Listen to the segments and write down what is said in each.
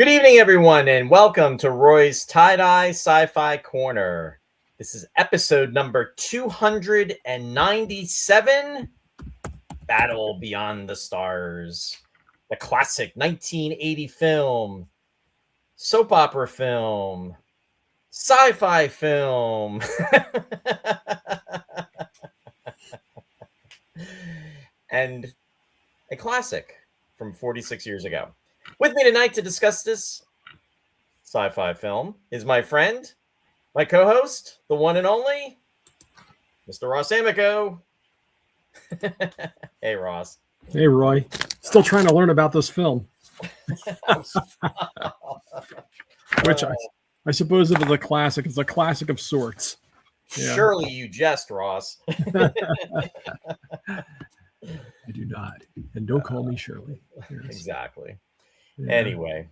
Good evening, everyone, and welcome to Roy's Tie-Dye Sci-Fi Corner. This is episode number 297, Battle Beyond the Stars, the classic 1980 film, soap opera film, sci-fi film, and a classic from 46 years ago. With me tonight to discuss this sci-fi film is my friend, my co-host, the one and only, Mr. Ross Amico. Hey, Ross. Hey, Roy. Still trying to learn about this film. Which I suppose if it's a classic, it's a classic of sorts. Yeah. Surely you jest, Ross. I do not. And don't call me Shirley. Yes. Exactly. Yeah. Anyway,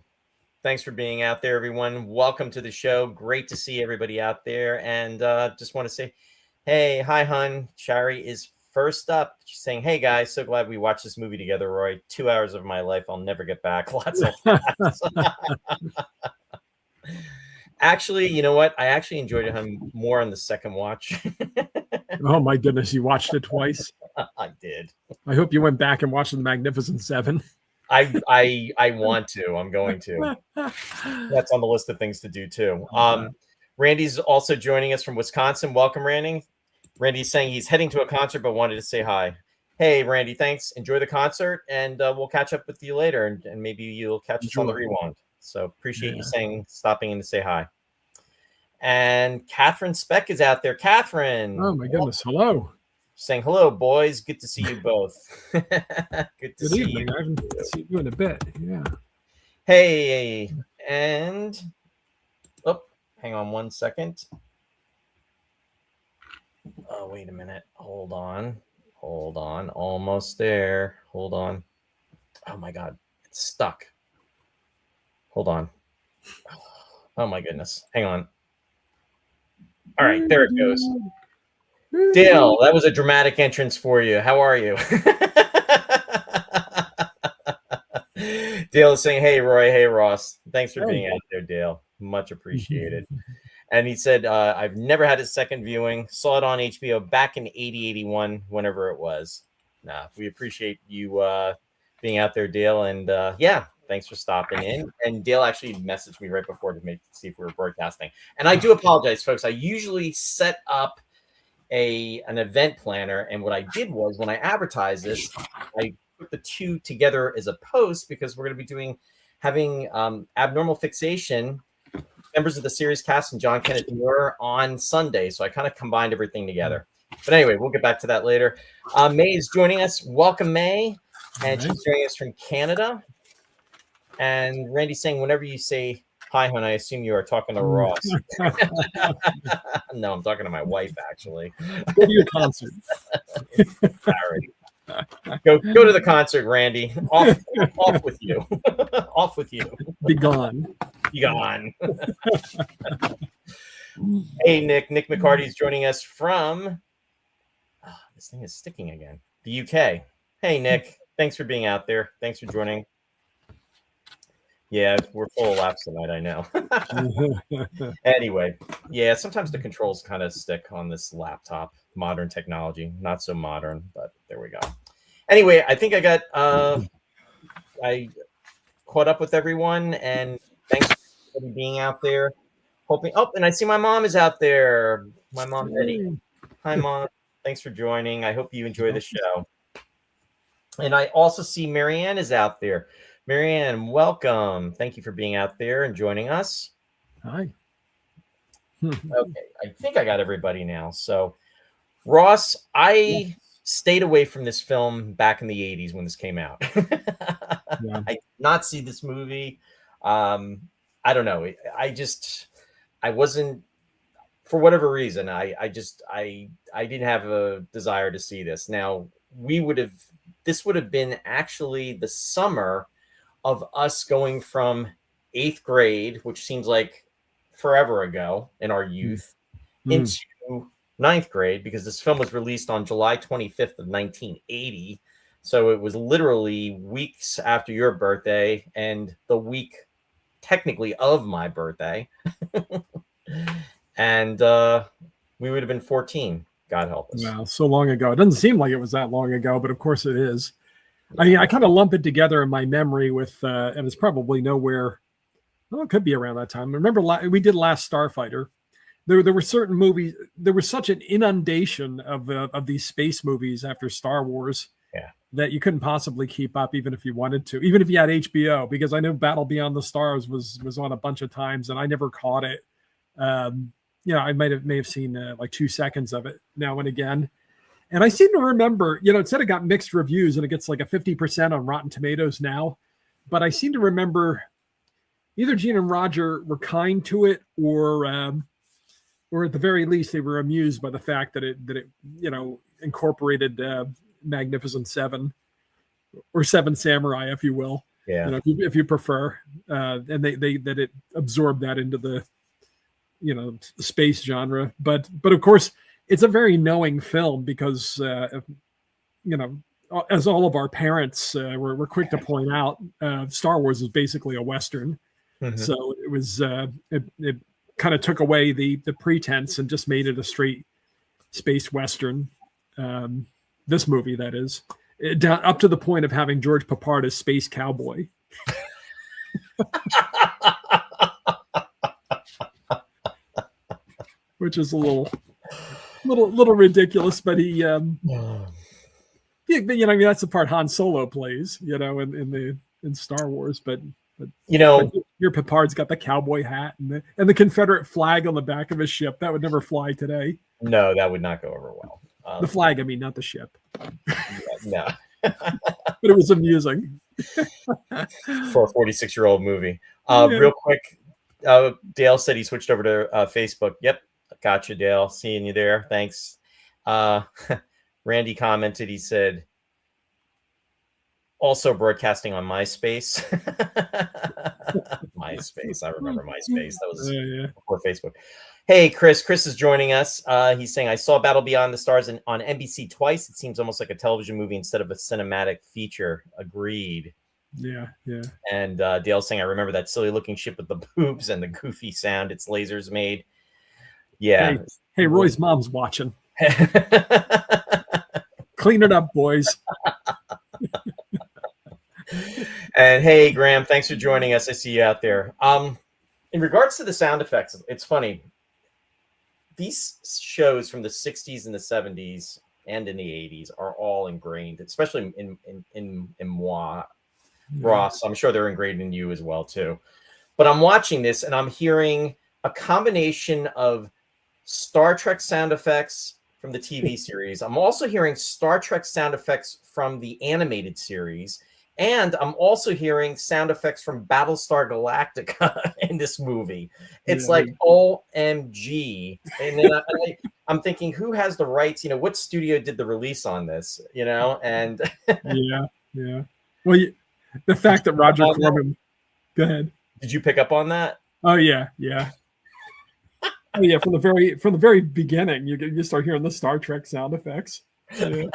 thanks for being out there, everyone. Welcome to the show. Great to see everybody out there. And just want to say, hey, hi, hun. Shari is first up. She's saying, hey, guys, so glad we watched this movie together, Roy. 2 hours of my life I'll never get back. Lots of laughs. Actually, you know what? I actually enjoyed it more on the second watch. Oh, my goodness. You watched it twice? I did. I hope you went back and watched The Magnificent Seven. I want to. I'm going to. That's on the list of things to do, too. Randy's also joining us from Wisconsin. Welcome, Randy. Randy's saying he's heading to a concert but wanted to say hi. Hey, Randy, thanks. Enjoy the concert, and we'll catch up with you later, and maybe you'll catch us on the rewind. So appreciate you stopping in to say hi. And Catherine Speck is out there. Catherine. Oh, my goodness. Hello. Saying hello, boys. Good to see you both. Good to see evening. you. I haven't seen you in a bit. Yeah. Hey, and hang on one second. Oh, wait a minute. Hold on. Almost there. Hold on. Oh my God, it's stuck. Hold on. Oh my goodness. Hang on. All right, there it goes. Dale, that was a dramatic entrance for you. How are you? Dale is saying, hey, Roy. Hey, Ross. Thanks for being out there, Dale. Much appreciated. And he said, I've never had a second viewing. Saw it on HBO back in 80-81, whenever it was. We appreciate you being out there, Dale. And thanks for stopping in. And Dale actually messaged me right before to see if we were broadcasting. And I do apologize, folks. I usually set up an event planner, and what I did was when I advertised this, I put the two together as a post because we're going to be having Abnormal Fixation, members of the series cast, and John Kenneth Moore on Sunday. So I kind of combined everything together. But anyway, we'll get back to that later. May is joining us. Welcome, May. And she's joining us from Canada. And Randy's saying, whenever you say hi, hon, I assume you are talking to Ross. No, I'm talking to my wife, actually. Go to your concert. Go to the concert, Randy. Off with you. Off with you. Be gone. Be gone. Hey, Nick. Nick McCarty is joining us from... this thing is sticking again. The UK. Hey, Nick. Thanks for being out there. Thanks for joining. Yeah, we're full of laughs tonight, I know. Anyway, sometimes the controls kind of stick on this laptop. Modern technology, not so modern, but there we go. Anyway, I think I caught up with everyone, and thanks for being out there. And I see my mom is out there. My mom, Betty. Hi, Mom. Thanks for joining. I hope you enjoy the show. And I also see Marianne is out there. Marianne, welcome. Thank you for being out there and joining us. Hi. Okay, I think I got everybody now. So, Ross, I stayed away from this film back in the 80s when this came out. I did not see this movie. I don't know. I wasn't, for whatever reason, I didn't have a desire to see this. Now, this would have been actually the summer of us going from 8th grade, which seems like forever ago in our youth, into 9th grade, because this film was released on July 25th of 1980. So it was literally weeks after your birthday and the week technically of my birthday. And we would have been 14. God help us. Wow, so long ago. It doesn't seem like it was that long ago, but of course it is. I mean, I kind of lump it together in my memory with, and it's probably nowhere. Well, it could be around that time. Remember, we did Last Starfighter. There were certain movies. There was such an inundation of these space movies after Star Wars that you couldn't possibly keep up, even if you wanted to, even if you had HBO. Because I know Battle Beyond the Stars was on a bunch of times, and I never caught it. I may have seen like 2 seconds of it now and again. And I seem to remember, it said it got mixed reviews and it gets like a 50% on Rotten Tomatoes now. But I seem to remember either Gene and Roger were kind to it, or at the very least they were amused by the fact that it incorporated Magnificent Seven, or Seven Samurai, if you will. Yeah. If you prefer, and they that it absorbed that into the space genre. But of course, it's a very knowing film because as all of our parents were quick to point out, Star Wars is basically a Western. Mm-hmm. So it was it kind of took away the pretense and just made it a straight space Western. This movie, that is, down up to the point of having George Papard as space cowboy. Which is a little ridiculous, but he, but that's the part Han Solo plays, in Star Wars. But your Papard's got the cowboy hat and the Confederate flag on the back of his ship. That would never fly today. No, that would not go over well. The flag, I mean, not the ship. No, but it was amusing for a 46-year-old movie. Real quick, Dale said he switched over to Facebook. Yep. Gotcha, Dale. Seeing you there. Thanks. Randy commented, he said, also broadcasting on MySpace. MySpace. I remember MySpace. That was before Facebook. Hey, Chris. Chris is joining us. He's saying, I saw Battle Beyond the Stars on NBC twice. It seems almost like a television movie instead of a cinematic feature. Agreed. Yeah. And Dale's saying, I remember that silly looking ship with the boobs and the goofy sound its lasers made. Yeah. Hey, Roy's mom's watching. Clean it up, boys. And hey, Graham, thanks for joining us. I see you out there. In regards to the sound effects, it's funny. These shows from the 60s and the 70s and in the 80s are all ingrained, especially in moi. Ross, I'm sure they're ingrained in you as well, too. But I'm watching this and I'm hearing a combination of Star Trek sound effects from the TV series. I'm also hearing Star Trek sound effects from the animated series. And I'm also hearing sound effects from Battlestar Galactica in this movie. It's like OMG. And then I'm thinking, who has the rights? What studio did the release on this? And yeah. Well, the fact that Roger Corman. Go ahead. Did you pick up on that? Oh yeah. Oh yeah. From the very beginning, you start hearing the Star Trek sound effects. Yeah.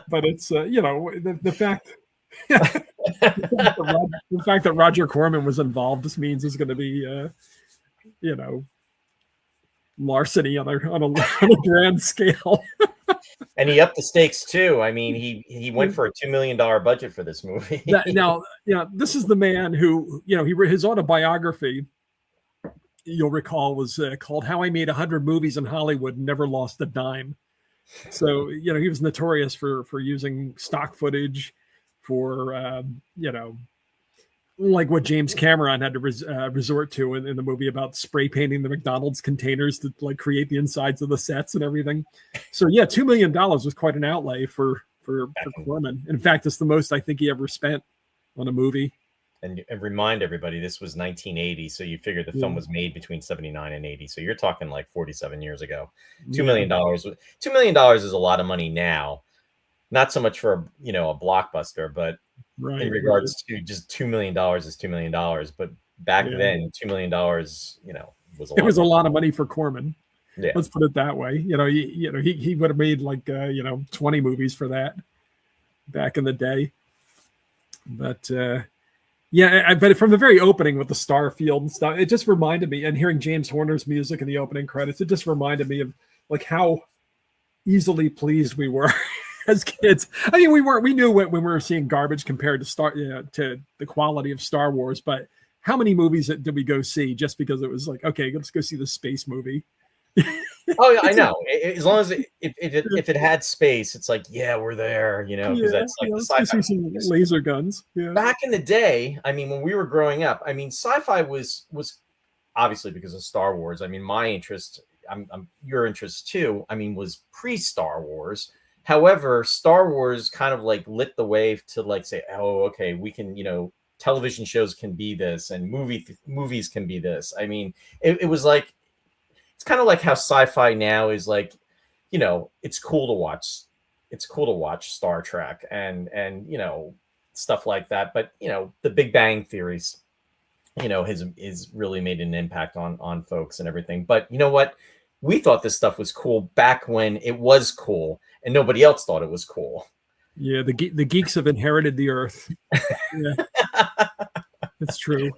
But it's the fact the fact that Roger Corman was involved just means it's going to be larceny on a grand scale. And he upped the stakes too. I mean, he went for a $2 million budget for this movie. Now, this is the man who his autobiography, you'll recall, was called "How I Made 100 Movies in Hollywood and Never Lost a Dime." So, he was notorious for using stock footage for, like what James Cameron had to resort to in the movie about spray painting the McDonald's containers to like create the insides of the sets and everything. So yeah, $2 million was quite an outlay for Corman. In fact, it's the most I think he ever spent on a movie. And remind everybody, this was 1980, so you figure the film was made between 79 and 80. So you're talking like 47 years ago. $2 million. $2 million is a lot of money now. Not so much for a blockbuster, but in regards to just $2 million is $2 million. But back then, $2 million, was a lot of money for Corman. Yeah. Let's put it that way. He would have made like 20 movies for that back in the day. But Yeah, but from the very opening with the star field and stuff, it just reminded me, and hearing James Horner's music in the opening credits, it just reminded me of like how easily pleased we were as kids. I mean, we knew when we were seeing garbage compared to to the quality of Star Wars, but how many movies did we go see just because it was like, okay, let's go see the space movie? Oh, yeah, I know. As long as if it had space, it's like, yeah, we're there, because that's like the let's sci-fi. see some laser guns. Yeah. Back in the day, I mean, when we were growing up, I mean, sci-fi was obviously because of Star Wars. I mean, my interest, your interest too, I mean, was pre-Star Wars. However, Star Wars kind of like lit the way to like say, oh, okay, we can, television shows can be this and movies can be this. I mean, it was like, it's kind of like how sci-fi now is like, it's cool to watch. It's cool to watch Star Trek and stuff like that. But the Big Bang theories, has really made an impact on folks and everything. But you know what? We thought this stuff was cool back when it was cool, and nobody else thought it was cool. Yeah, the geeks have inherited the earth. Yeah, it's true.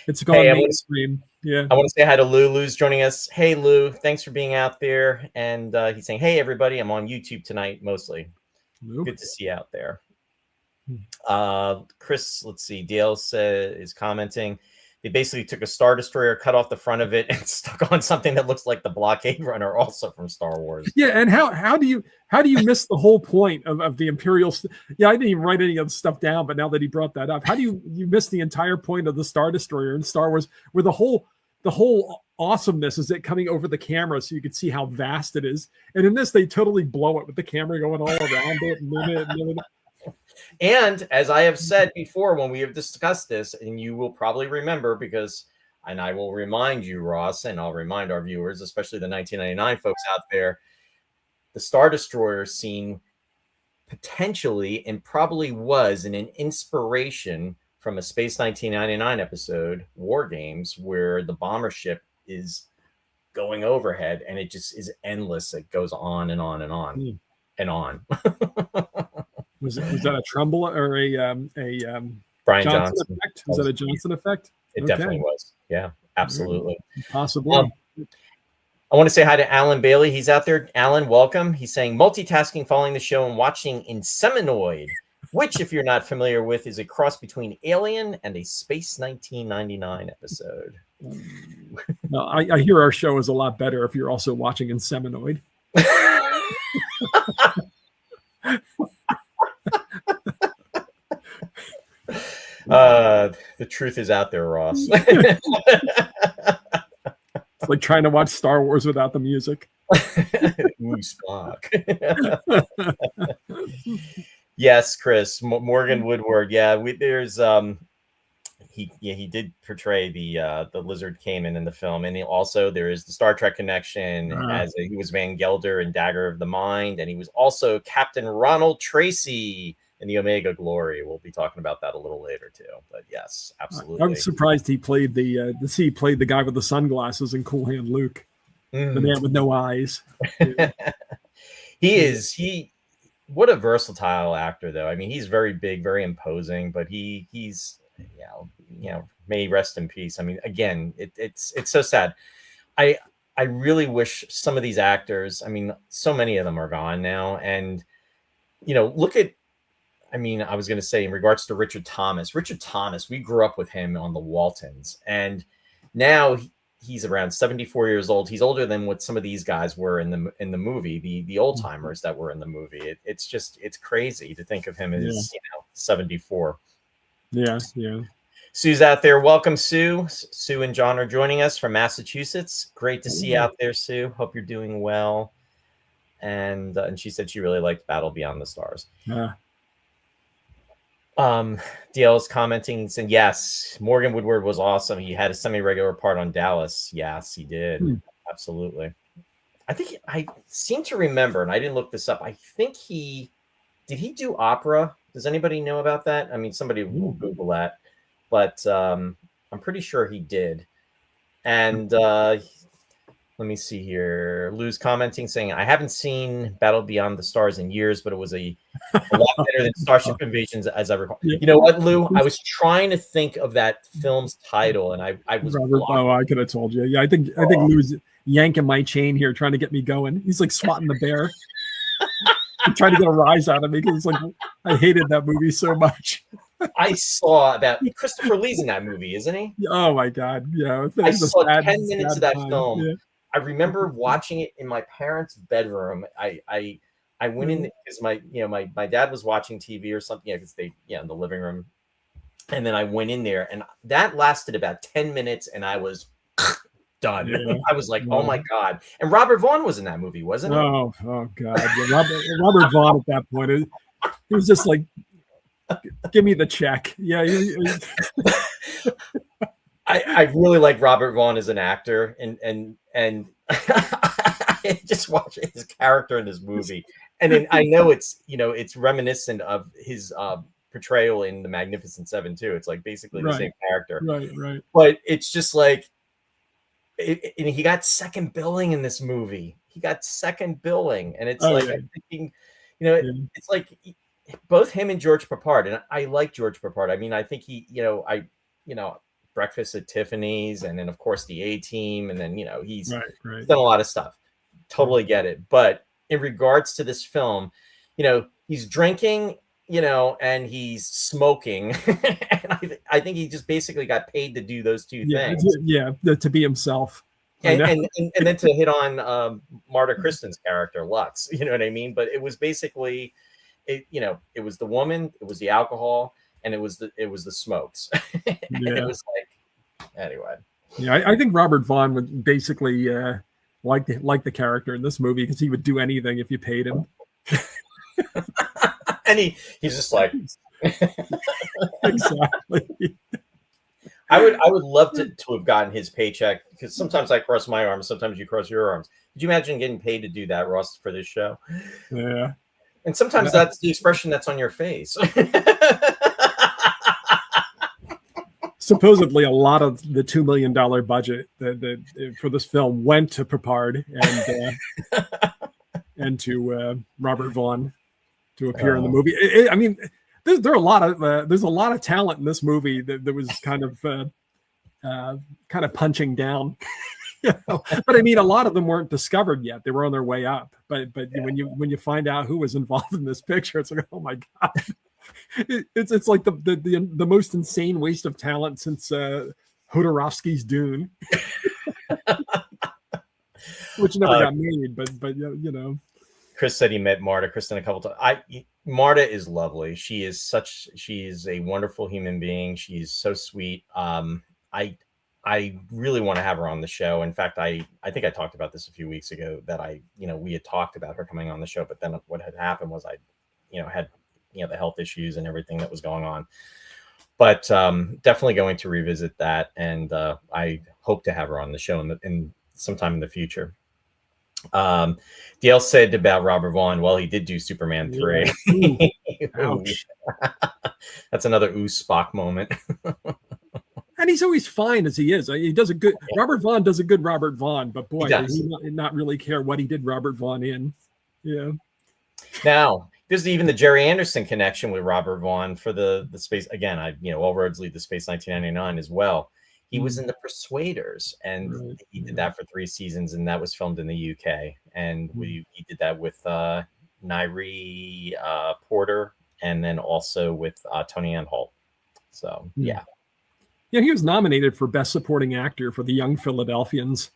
It's gone mainstream. Yeah. I want to say hi to Lou. Lou's joining us. Hey, Lou. Thanks for being out there. And he's saying, hey, everybody. I'm on YouTube tonight, mostly. Lou. Good to see you out there. Chris, let's see. Dale is commenting. They basically took a Star Destroyer, cut off the front of it, and stuck on something that looks like the blockade runner, also from Star Wars. Yeah, and how do you miss the whole point of the Imperial? Yeah, I didn't even write any of the stuff down, but now that he brought that up, how do you miss the entire point of the Star Destroyer in Star Wars, where the whole awesomeness is it coming over the camera so you can see how vast it is, and in this they totally blow it with the camera going all around it. And as I have said before, when we have discussed this, and you will probably remember and I will remind you, Ross, and I'll remind our viewers, especially the 1999 folks out there, the Star Destroyer scene potentially and probably was an inspiration from a Space 1999 episode, War Games, where the bomber ship is going overhead and it just is endless. It goes on and on and on and on. Was that a Trumbull or a Brian Johnson effect? Was that a Johnson effect? It definitely was. Yeah, absolutely. Possibly. I want to say hi to Alan Bailey. He's out there. Alan, welcome. He's saying multitasking following the show and watching Inseminoid, which, if you're not familiar with, is a cross between Alien and a Space 1999 episode. No, I hear our show is a lot better if you're also watching Inseminoid. The truth is out there, Ross. It's like trying to watch Star Wars without the music. Ooh, Spock. Yes, Chris. Morgan Woodward. Yeah, there's he did portray the lizard Cayman in the film, and also there is the Star Trek connection he was Van Gelder in Dagger of the Mind, and he was also Captain Ronald Tracy in the Omega Glory. We'll be talking about that a little later too. But yes, absolutely. I'm surprised he played he played the guy with the sunglasses in Cool Hand Luke, the man with no eyes. Yeah. What a versatile actor, though. I mean, he's very big, very imposing, but he's may he rest in peace. I mean, again, it's so sad. I really wish some of these actors, I mean, so many of them are gone now. And, look at, I mean, I was going to say in regards to Richard Thomas, we grew up with him on the Waltons, and now he's around 74 years old. He's older than what some of these guys were in the movie, the old timers that were in the movie. It's crazy to think of him as 74. Yeah, yeah. Sue's out there. Welcome, Sue. Sue and John are joining us from Massachusetts. Great to see you out there, Sue. Hope you're doing well. And she said she really liked Battle Beyond the Stars. Yeah. DL's commenting, saying, yes, Morgan Woodward was awesome. He had a semi-regular part on Dallas. Yes, he did. Absolutely. I seem to remember, and I didn't look this up. I think did he do opera? Does anybody know about that? I mean, somebody will Google that, but I'm pretty sure he did. And Let me see here. Lou's commenting saying, I haven't seen Battle Beyond the Stars in years, but it was a lot better than Starship Invasions, as I recall. Yeah. You know what, Lou? I was trying to think of that film's title, and I was Robert. Oh, I could have told you. Yeah, I think Lou's yanking my chain here, trying to get me going. He's like swatting the bear. He's trying to get a rise out of me because it's like I hated that movie so much. I saw about Christopher Lee's in that movie, isn't he? Oh my God! Yeah, I saw 10 minutes of that time. film. Yeah. I remember watching it in my parents' bedroom. I went in because my dad was watching TV or something. Because they in the living room, and then I went in there, and that lasted about 10 minutes, and I was done. Yeah. I was like, oh my God! And Robert Vaughn was in that movie, wasn't he? Oh God! Yeah, Robert Vaughn at that point, he was just like, give me the check. Yeah. I really like Robert Vaughn as an actor, and I just watch his character in this movie, and then I know it's reminiscent of his portrayal in The Magnificent Seven too. It's like basically the same character, right. But it's just like, and he got second billing in this movie. He got second billing, and it's I'm thinking, it's like both him and George Peppard, and I like George Peppard. I mean, I think he, Breakfast at Tiffany's, and then of course the A-Team, and then he's done a lot of stuff. Totally get it. But in regards to this film, he's drinking, and he's smoking, and I think he just basically got paid to do those two things. Yeah, to be himself. And then to hit on Marta Kristen's character Lux, you know what I mean? But it was basically, it was the woman, it was the alcohol, and it was the smokes. And it was like, anyway. Yeah, I think Robert Vaughn would basically like the character in this movie because he would do anything if you paid him. And he's just like exactly. I would love to have gotten his paycheck, because sometimes I cross my arms, sometimes you cross your arms. Could you imagine getting paid to do that, Ross, for this show? Yeah. And sometimes that's the expression that's on your face. Supposedly, a lot of the $2 million budget for this film went to Peppard and to Robert Vaughn to appear in the movie. I mean, there's a lot of talent in this movie that was kind of punching down. But I mean, a lot of them weren't discovered yet; they were on their way up. But when you find out who was involved in this picture, it's like, oh my God. It's like the most insane waste of talent since Jodorowsky's Dune, which never got made. But Chris said he met Marta Kristen a couple times. Marta is lovely. She is a wonderful human being. She's so sweet. I really want to have her on the show. In fact, I think I talked about this a few weeks ago that we had talked about her coming on the show, but then what had happened was I had the health issues and everything that was going on. But definitely going to revisit that, and I hope to have her on the show in sometime in the future. Dale said about Robert Vaughn, well, he did do Superman 3. Ouch. That's another Spock moment. And he's always fine as he is. He does a good Robert Vaughn does a good Robert Vaughn, but boy, does he not really care what he did Robert Vaughn in. Yeah. Now, there's even the Jerry Anderson connection with Robert Vaughn for the space. Again, All Roads Lead to Space 1999 as well. He was in The Persuaders, and he did that for 3 seasons, and that was filmed in the UK. And he did that with Nairi Porter, and then also with Tony Ann Holt. So, yeah. Yeah, he was nominated for Best Supporting Actor for The Young Philadelphians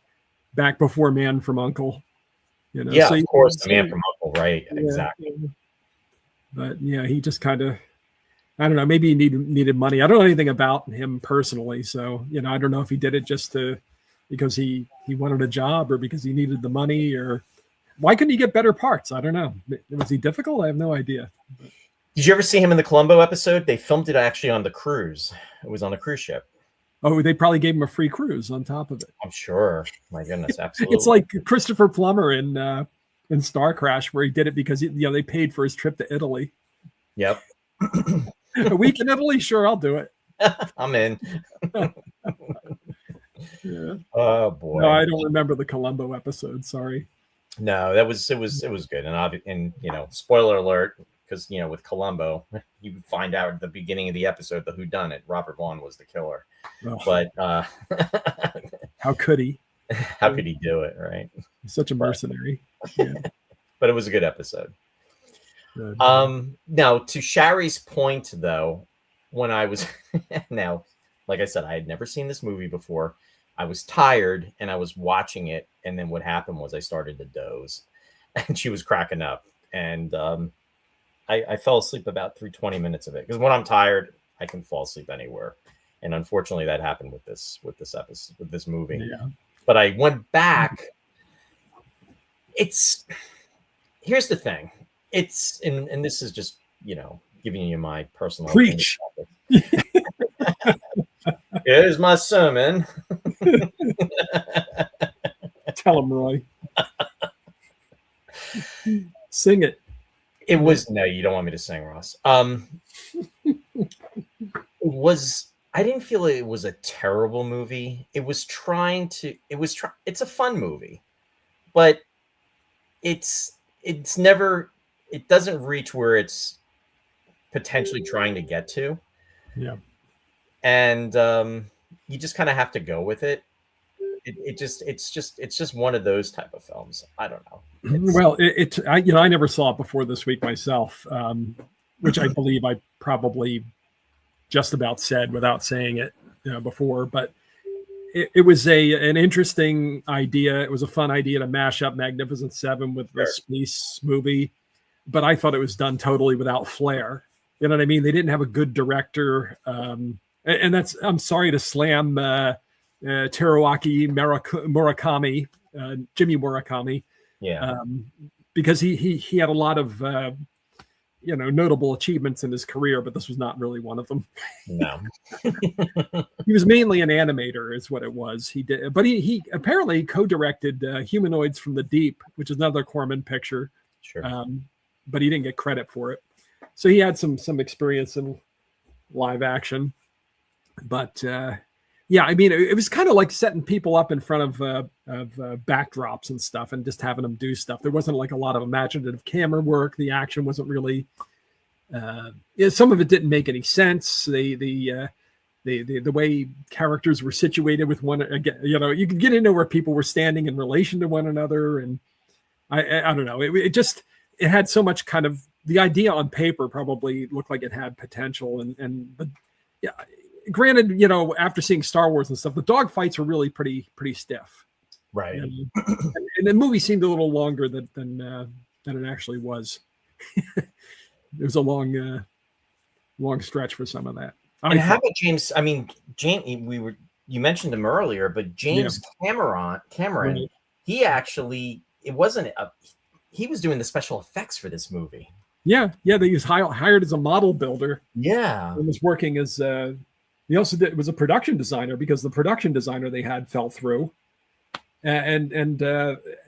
back before Man from U.N.C.L.E. Yeah, so of course, The Man from U.N.C.L.E., right? Yeah, exactly. But yeah, he just kind of, I don't know, maybe he needed money. I don't know anything about him personally, so I don't know if he did it just because he wanted a job, or because he needed the money, or why couldn't he get better parts? I don't know. Was he difficult? I have no idea. Did you ever see him in the Columbo episode? They filmed it actually on the cruise. It was on a cruise ship. Oh, they probably gave him a free cruise on top of it. I'm sure. My goodness, absolutely. It's like Christopher Plummer in Star Crash, where he did it because they paid for his trip to Italy. Yep. A week in Italy? Sure, I'll do it. I'm in. Yeah. Oh No, boy. I don't remember the Columbo episode. Sorry. No, that was it was good. And spoiler alert, because with Columbo, you find out at the beginning of the episode the whodunit. Robert Vaughn was the killer. Oh, But how could he? how could he do it, right? He's such a mercenary. Yeah. But it was a good episode. Good. Now to Shari's point though, when I was now, like I said, I had never seen this movie before. I was tired and I was watching it, and then what happened was I started to doze, and she was cracking up, and I fell asleep about through 20 minutes of it, because when I'm tired, I can fall asleep anywhere, and unfortunately that happened with this episode, with this movie. Yeah. But I went back. Here's the thing. And this is just giving you my personal preach. Here's my sermon. Tell him, Roy. Sing it. It was no, you don't want me to sing, Ross. I didn't feel it was a terrible movie. It's a fun movie, but it doesn't reach where it's potentially trying to get to. Yeah. And you just kind of have to go with it. It's just one of those type of films. I don't know. Well, I never saw it before this week myself, which I believe I probably just about said without saying it before. But it was an interesting idea. It was a fun idea to mash up Magnificent Seven with the space movie, but I thought it was done totally without flair. You know what I mean? They didn't have a good director, and I'm sorry to slam Teruaki Murakami, Jimmy Murakami. Yeah. Because he had a lot of notable achievements in his career, but this was not really one of them. No. He was mainly an animator, is what it was. He did, but he apparently co-directed Humanoids from the Deep, which is another Corman picture. Sure. But he didn't get credit for it. So he had some experience in live action. But yeah, I mean, it was kind of like setting people up in front of backdrops and stuff, and just having them do stuff. There wasn't like a lot of imaginative camera work. The action wasn't really. Some of it didn't make any sense. The way characters were situated with one, again, you could get into where people were standing in relation to one another, and I don't know. It had so much kind of, the idea on paper probably looked like it had potential, but yeah. Granted, after seeing Star Wars and stuff, the dog fights were really pretty stiff, right? And the movie seemed a little longer than it actually was. There was a long stretch for some of that. And how about James? I mean, you mentioned him earlier, but James Cameron, right. He actually, he was doing the special effects for this movie. Yeah, they was hired as a model builder. Yeah, and was working as. He also was a production designer, because the production designer they had fell through, and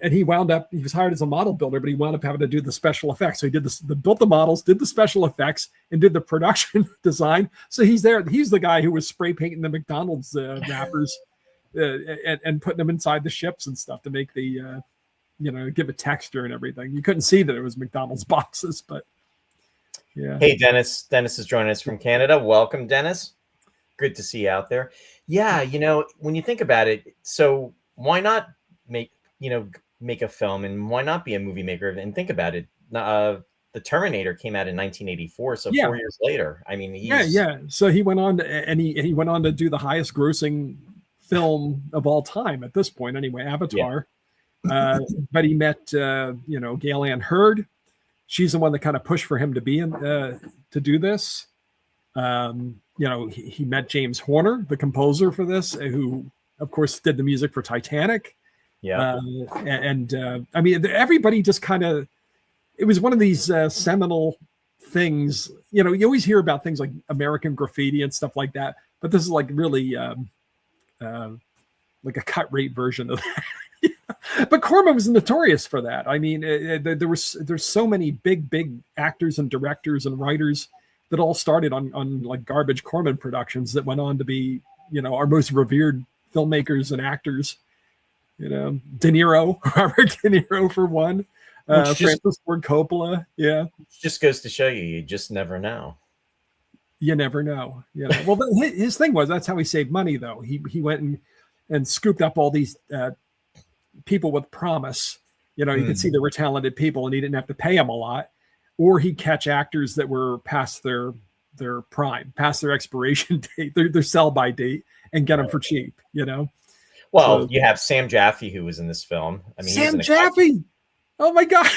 he wound up. He was hired as a model builder, but he wound up having to do the special effects. So he did built the models, did the special effects, and did the production design. So he's there. He's the guy who was spray painting the McDonald's wrappers and putting them inside the ships and stuff to make the give it texture and everything. You couldn't see that it was McDonald's boxes, but yeah. Hey, Dennis. Dennis is joining us from Canada. Welcome, Dennis. Good to see you out there. Yeah, when you think about it, so why not make a film, and why not be a movie maker? And think about it. The Terminator came out in 1984, so 4 years later. I mean, So he went on he went on to do the highest grossing film of all time at this point, anyway, Avatar. Yeah. But he met Gail Ann Hurd. She's the one that kind of pushed for him to be in to do this. He met James Horner, the composer for this, who, of course, did the music for Titanic. Yeah. I mean, everybody just kind of, it was one of these seminal things. You always hear about things like American Graffiti and stuff like that, but this is like really like a cut rate version of that. But Corman was notorious for that. I mean, there's so many big actors and directors and writers that all started on like garbage Corman productions that went on to be, our most revered filmmakers and actors. De Niro, Robert De Niro for one, Francis Ford Coppola. Yeah, just goes to show you just never know. You never know. Well, his thing was that's how he saved money, though. He went and scooped up all these people with promise. You could see they were talented people, and he didn't have to pay them a lot, or he'd catch actors that were past their prime, past their expiration date, their sell-by date, and get them for cheap. Well, you have Sam Jaffe, who was in this film. I mean, Sam Jaffe. Oh my God,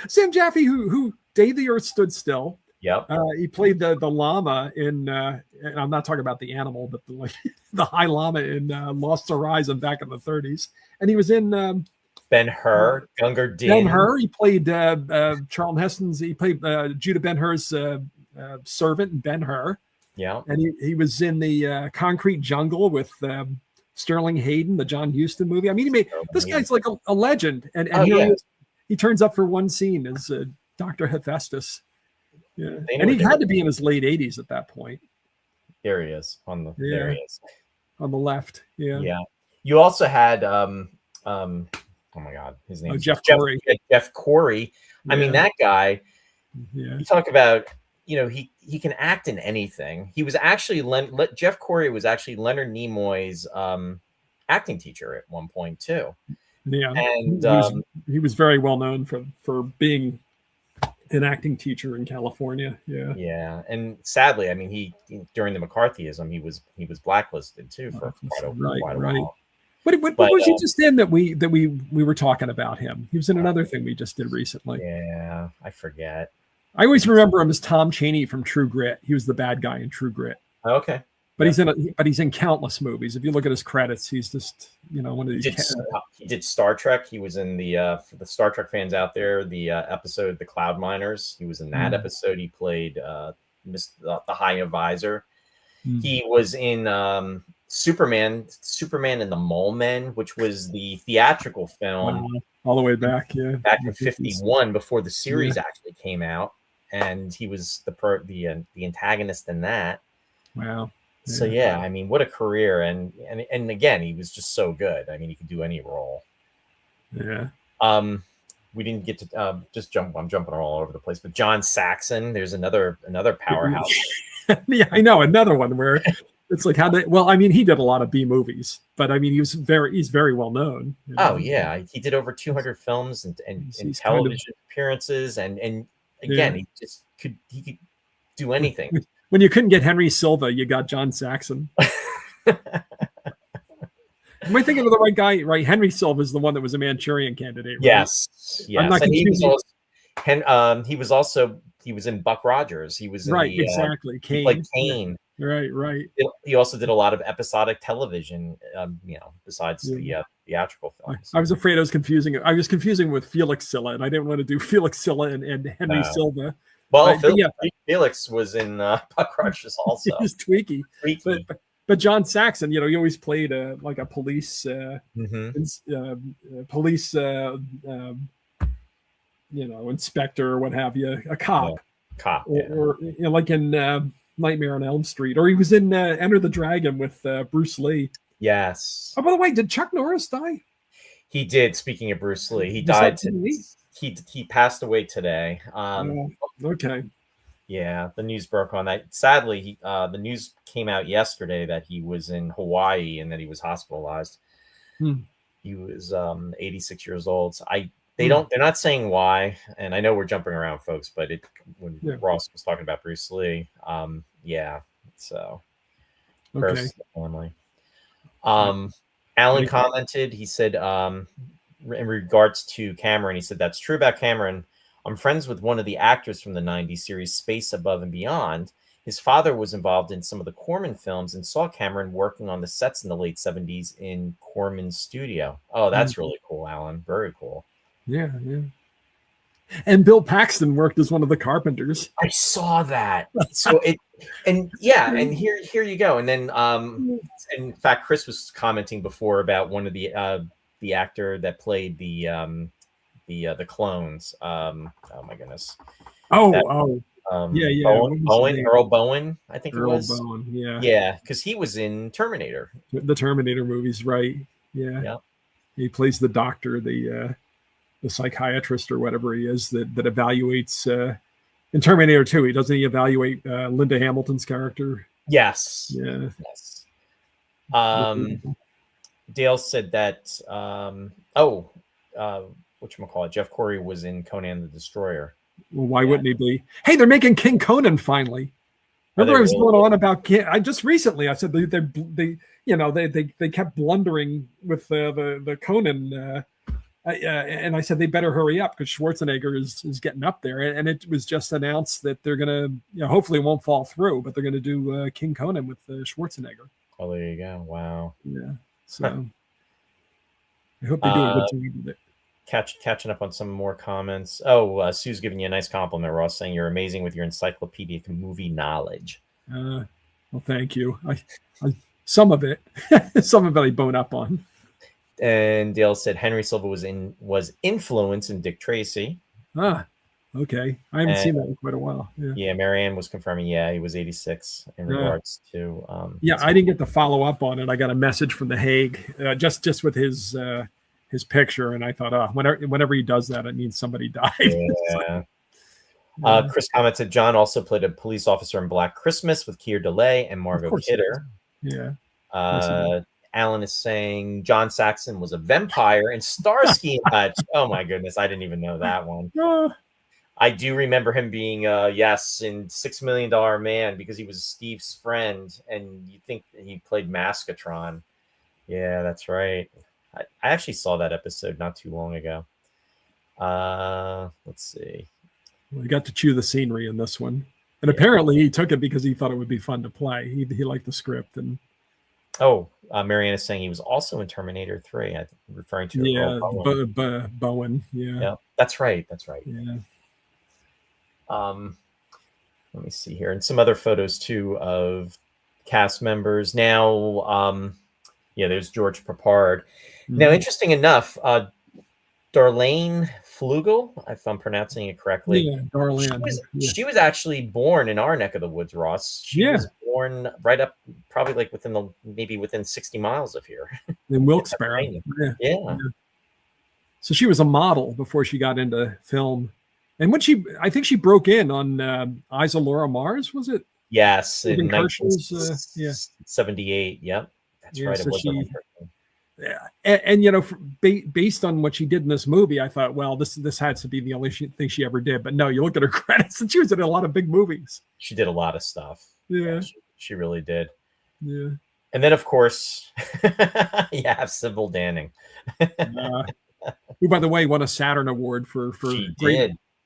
Sam Jaffe, who Day the Earth Stood Still. Yep. He played the llama in, and I'm not talking about the animal, but the high llama in Lost Horizon back in the 30s. And he was in Ben-Hur, Gungar Din. Ben-Hur. He played Charlton Heston's. He played Judah Ben-Hur's servant in Ben-Hur. Yeah. And he was in the Concrete Jungle with Sterling Hayden, the John Huston movie. I mean, this guy's like a legend. And he turns up for one scene as Dr. Hephaestus. Yeah. And he had to be in his late 80s at that point. There he is there he is on the left. Yeah. Yeah. You also had oh my God, his name is Jeff Corey. Jeff Corey. I mean, that guy. Yeah. You talk about he can act in anything. He was actually Jeff Corey was actually Leonard Nimoy's acting teacher at one point too. Yeah. And he was very well known for being an acting teacher in California. Yeah. And sadly, I mean, he during the McCarthyism, he was blacklisted too for quite a while. What was he just in that we were talking about him? He was in another thing we just did recently. Yeah, I forget. I always remember him as Tom Chaney from True Grit. He was the bad guy in True Grit. Okay. But he's in countless movies. If you look at his credits, he's just one of these. He did Star Trek. He was in for the Star Trek fans out there, the episode The Cloud Miners. He was in that episode. He played the High Advisor. He was in Superman and the Mole Men, which was the theatrical film. Wow. All the way back, back in '51, before the series actually came out, and he was the antagonist in that. Wow. So I mean, what a career, and again, he was just so good. I mean, he could do any role. Yeah. We didn't get to just jump. I'm jumping all over the place, but John Saxon, there's another powerhouse. Yeah, I know, another one where it's like well, I mean, he did a lot of B movies, but I mean, he's very well known. Oh yeah, he did over 200 films and television appearances, and again, he could do anything. When you couldn't get Henry Silva, you got John Saxon. Am I thinking of the right guy? Right, Henry Silva is the one that was a Manchurian Candidate. Right? Yes. And he was in Buck Rogers. He was in exactly. Kane. He played Kane. Right. He also did a lot of episodic television. Besides the theatrical films. I was afraid I was confusing it. I was confusing with Felix Silla, and I didn't want to do Felix Silla and Henry Silva. Well, Felix was in Buck Rogers also. He was tweaky. But John Saxon, he always played like a police, inspector or what have you, a cop. Or like in Nightmare on Elm Street, or he was in Enter the Dragon with Bruce Lee. Yes. Oh, by the way, did Chuck Norris die? He did. Speaking of Bruce Lee, he died. He passed away today. Okay. Yeah, the news broke on that. Sadly, the news came out yesterday that he was in Hawaii and that he was hospitalized. He was 86 years old. So they're not saying why, and I know we're jumping around, folks, but when Ross was talking about Bruce Lee, so prayers to the family. Alan commented, he said, in regards to Cameron, he said, "That's true about Cameron. I'm friends with one of the actors from the 90s series Space Above and Beyond. His father was involved in some of the Corman films and saw Cameron working on the sets in the late 70s in Corman's studio." Oh, that's really cool, Alan. Very cool. Yeah. And Bill Paxton worked as one of the carpenters. I saw that. So and here you go. And then in fact, Chris was commenting before about one of the actor that played the clones. Oh my goodness. Yeah. What was his name? Earl Bowen, I think it Earl was. Bowen. Yeah. Yeah, because he was in Terminator. The Terminator movies, right? Yeah. Yeah. He plays the doctor, the psychiatrist or whatever he is that evaluates in Terminator 2. Doesn't he evaluate Linda Hamilton's character? Yes. Yeah. Yes. Dale said that whatchamacallit, Jeff Corey was in Conan the Destroyer. Well, why wouldn't he be? Hey, they're making King Conan finally. Remember, I was going on about King. I just recently I said they kept blundering with the Conan, and I said they better hurry up because Schwarzenegger is getting up there, and it was just announced that they're gonna, hopefully it won't fall through, but they're gonna do King Conan with Schwarzenegger. Oh, there you go. Wow. Yeah. So I hope they do a good job with it. Catching up on some more comments. Sue's giving you a nice compliment, Ross, saying you're amazing with your encyclopedic movie knowledge. Well, thank you. I some of it I bone up on. And Dale said Henry Silva was influenced in Dick Tracy. Okay. I haven't seen that in quite a while. Yeah, Marianne was confirming. Yeah, he was 86 in regards to. I didn't get to follow up on it. I got a message from The Hague, just with his picture, and I thought, whenever he does that, it means somebody died. Yeah. Chris commented, John also played a police officer in Black Christmas with Keir Delay and Margot Kidder. Yeah. Alan is saying John Saxon was a vampire in Starsky and Hutch. Oh my goodness, I didn't even know that one. I do remember him being in $6 Million Man because he was Steve's friend, and you think he played Maskatron. Yeah, that's right. I actually saw that episode not too long ago. Let's see. Well, he got to chew the scenery in this one, and apparently he took it because he thought it would be fun to play. He liked the script. And Marianne is saying he was also in Terminator 3. I'm referring to Bowen. Yeah, that's right. Yeah. Let me see here, and some other photos too of cast members. Now, there's George Papard. Now, interesting enough, Darlene Flugel, if I'm pronouncing it correctly. Yeah, Darlene. She was actually born in our neck of the woods, Ross. She was born right up, probably like within 60 miles of here. In Wilkes-Barre. Yeah. So she was a model before she got into film. And I think she broke in on Eyes of Laura Mars, was it? Yes, in 1978. Yep, that's right. So and based on what she did in this movie, I thought, well, this had to be the only thing she ever did. But no, you look at her credits, and she was in a lot of big movies. She did a lot of stuff. Yeah, she really did. Yeah, and then of course, you have Sybil Danning, who, by the way, won a Saturn Award for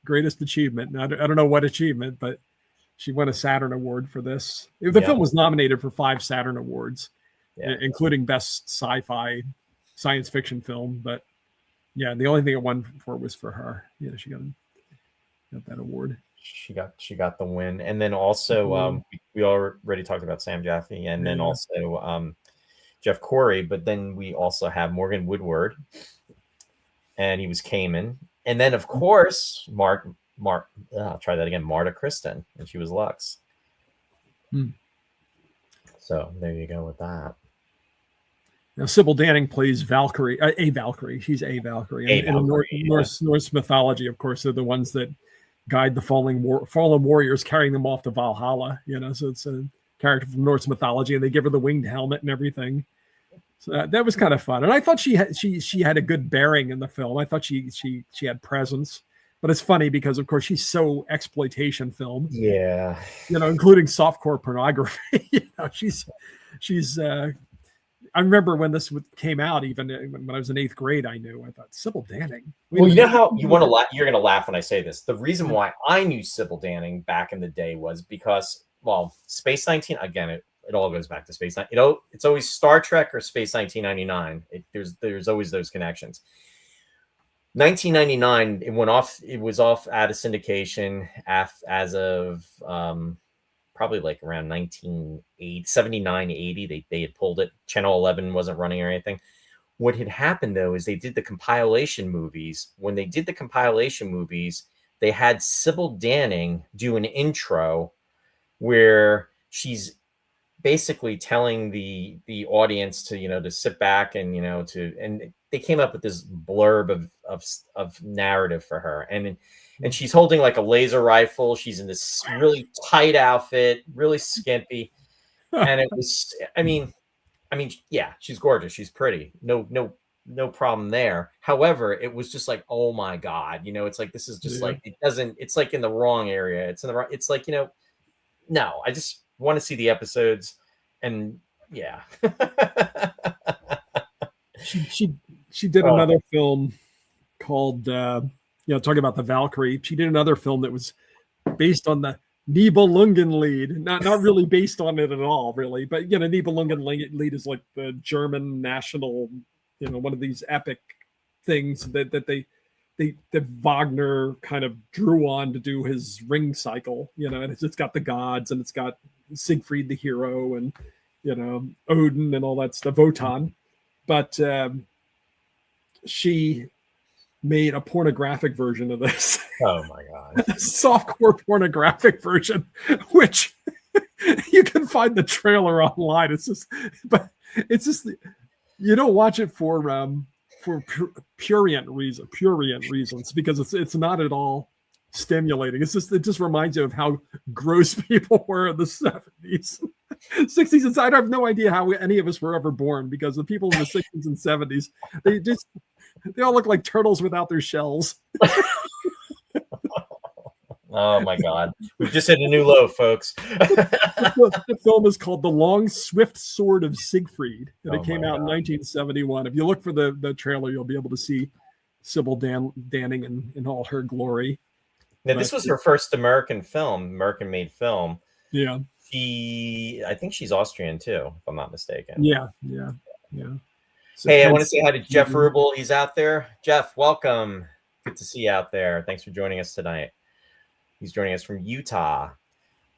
greatest achievement. I don't know what achievement, but she won a Saturn Award for this. The film was nominated for 5 Saturn Awards, including Best Sci-Fi Science Fiction Film. But the only thing it won for was for her. Yeah, she got that award. She got the win, and then also we already talked about Sam Jaffe, and then also Jeff Corey. But then we also have Morgan Woodward, and he was Cayman. And then, of course, I'll try that again. Marta Kristen, and she was Lux. So there you go with that. Now, Sybil Danning plays Valkyrie, a Valkyrie. She's a Valkyrie. In Norse mythology, of course, they're the ones that guide the fallen warriors, carrying them off to Valhalla. So it's a character from Norse mythology, and they give her the winged helmet and everything. So that was kind of fun, and I thought she had a good bearing in the film. I thought she had presence, but it's funny because of course she's so exploitation film, including softcore pornography. She's. I remember when this came out, even when I was in 8th grade, I thought Sybil Danning. Well, you know how you want to laugh. You're going to laugh when I say this. The reason why I knew Sybil Danning back in the day was because, Space 19 again. It all goes back to Space. It's always Star Trek or Space 1999. There's always those connections. 1999, it went off. It was off out of syndication as of probably like around 79, 80. They had pulled it. Channel 11 wasn't running or anything. What had happened though is they did the compilation movies. When they did the compilation movies, they had Sybil Danning do an intro where she's basically telling the audience to, to sit back and, and they came up with this blurb of narrative for her. And she's holding like a laser rifle. She's in this really tight outfit, really skimpy. And it was, I mean, yeah, she's gorgeous. She's pretty. No problem there. However, it was just like, oh my God, it's like, this is just like, it's like in the wrong area. It's like, no, I just want to see the episodes. And yeah. she did another film called, talking about the Valkyrie. She did another film that was based on the Nibelungenlied, not really based on it at all, really. But Nibelungenlied is like the German national, one of these epic things that Wagner kind of drew on to do his Ring cycle. And it's got the gods and it's got Siegfried the hero and Odin and all that stuff, Wotan. But she made a pornographic version of this. Oh my God. Softcore pornographic version, which you can find the trailer online. It's just you don't watch it for prurient reasons, because it's not at all stimulating. It just reminds you of how gross people were in the 70s, 60s, and I have no idea how any of us were ever born, because the people in the 60s and 70s, they all look like turtles without their shells. Oh my God. We've just hit a new low, folks. The film is called The Long Swift Sword of Siegfried, and it came out in 1971. If you look for the trailer, you'll be able to see Sybil Danning in all her glory. Now, this was her first American-made film. Yeah. I think she's Austrian too, if I'm not mistaken. Yeah. So, hey, I want to say hi to Jeff Rubel. He's out there. Jeff, welcome. Good to see you out there. Thanks for joining us tonight. He's joining us from Utah.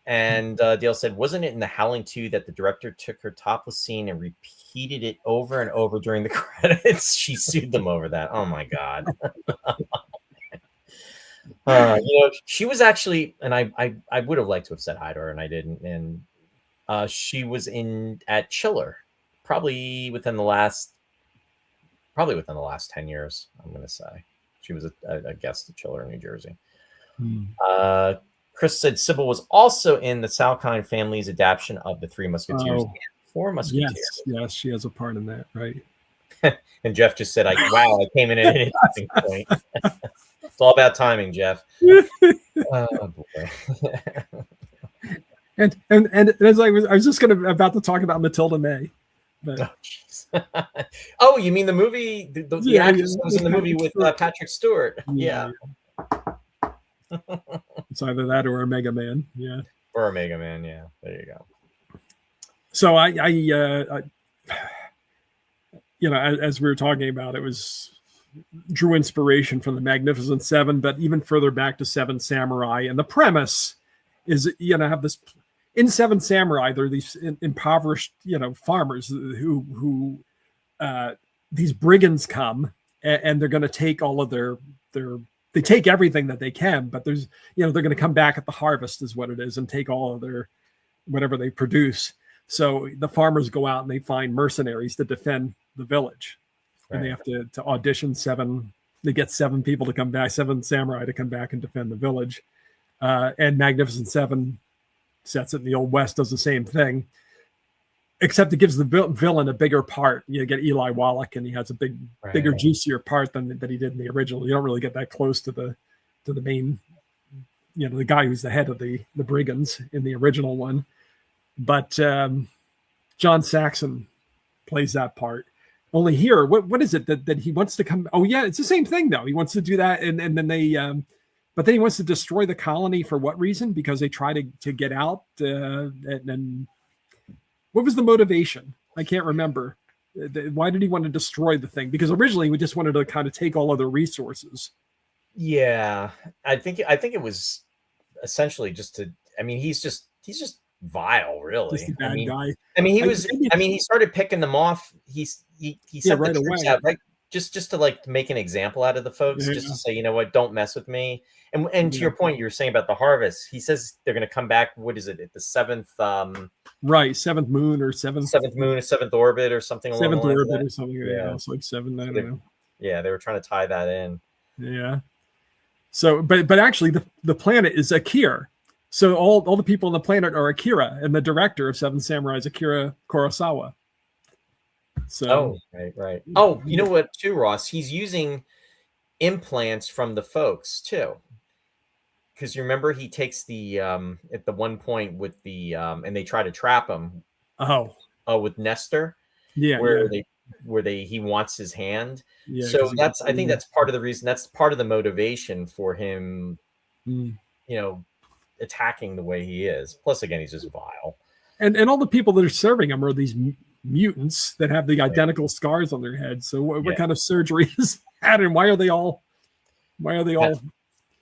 And Dale said, wasn't it in The Howling 2 that the director took her topless scene and repeated it over and over during the credits? She sued them over that. Oh my God. She was actually, and I would have liked to have said hi to her, and I didn't. And she was at Chiller, probably within the last 10 years, I'm going to say. She was a guest at Chiller in New Jersey. Chris said Sybil was also in the Salkind family's adaptation of The Three Musketeers and Four Musketeers. Yes, she has a part in that, right? And Jeff just said, I came in at an interesting point. It's all about timing, Jeff. Oh, boy. and as I was just about to talk about Matilda May. But... Oh, you mean the movie? The actress was in the movie with Patrick Stewart. Yeah. It's either that or Omega Man. Yeah. Or Omega Man. Yeah. There you go. So I as we were talking about, it drew inspiration from the Magnificent Seven, but even further back to Seven Samurai. And the premise is, have this in Seven Samurai, there are these impoverished, farmers who these brigands come and they're going to take all of they take everything that they can, but they're going to come back at the harvest is what it is and take all of their, whatever they produce. So the farmers go out and they find mercenaries to defend the village. Right. And they have to audition they get 7 people to come back, 7 samurai to come back and defend the village. And Magnificent Seven sets it in the Old West, does the same thing, except it gives the villain a bigger part. You get Eli Wallach, and he has a bigger, juicier part than he did in the original. You don't really get that close to the main, the guy who's the head of the brigands in the original one. But John Saxon plays that part. Only here, what is it that he wants to come? Oh yeah, it's the same thing though. He wants to do that, and then they, but then he wants to destroy the colony for what reason? Because they try to get out, and then what was the motivation? I can't remember. Why did he want to destroy the thing? Because originally we just wanted to kind of take all of the resources. Yeah, I think it was essentially just to. I mean, he's just vile, really. Just a bad guy. I mean, he started picking them off. He sent right the troops away. out right just to like make an example out of the folks, just to say, you know what, don't mess with me. And to your point, you were saying about the harvest. He says they're going to come back. What is it? At the seventh, right, seventh moon or seventh moon, or seventh orbit, or something along the seventh lines orbit of or something. Yeah, it's like seven. I so don't know. Yeah, they were trying to tie that in. Yeah. So, but actually, the planet is Akira. So all the people on the planet are Akira, and the director of Seven Samurai is Akira Kurosawa. So, right. Oh, you know what, too, Ross? He's using implants from the folks too, because you remember he takes the at the one point with the and they try to trap him. With Nestor, where he wants his hand. So that's, I think that's part of the reason. That's part of the motivation for him, you know, attacking the way he is. Plus, again, he's just vile. And all the people that are serving him are these mutants that have the identical scars on their heads. So what kind of surgery is that? And why are they all?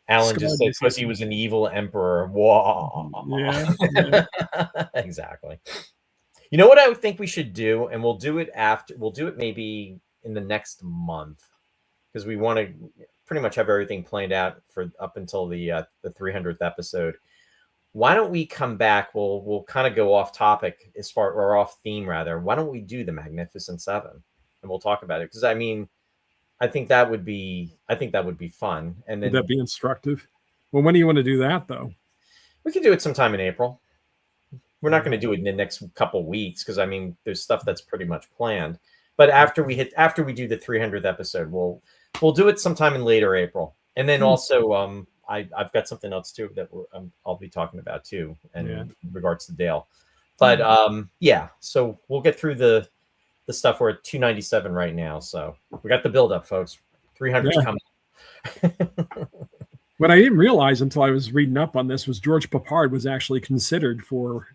Alan just said because he was an evil emperor. Whoa. Yeah. Exactly. You know what I would think we should do, and we'll do it maybe in the next month, because we want to pretty much have everything planned out for up until the 300th episode. Why don't we come back? We'll kind of go off topic or off theme rather. Why don't we do the Magnificent Seven, and we'll talk about it? Because I mean, I think that would be fun. And then would that be instructive? Well, when do you want to do that though? We can do it sometime in April. We're not going to do it in the next couple weeks, because I mean, there's stuff that's pretty much planned. But after we do the 300th episode, we'll do it sometime in later April. And then also, I've got something else too that I'll be talking about too, and in regards to Dale. But so we'll get through the stuff. We're at 297 right now, so we got the build up, folks. 300's coming. What I didn't realize until I was reading up on this was George Papard was actually considered for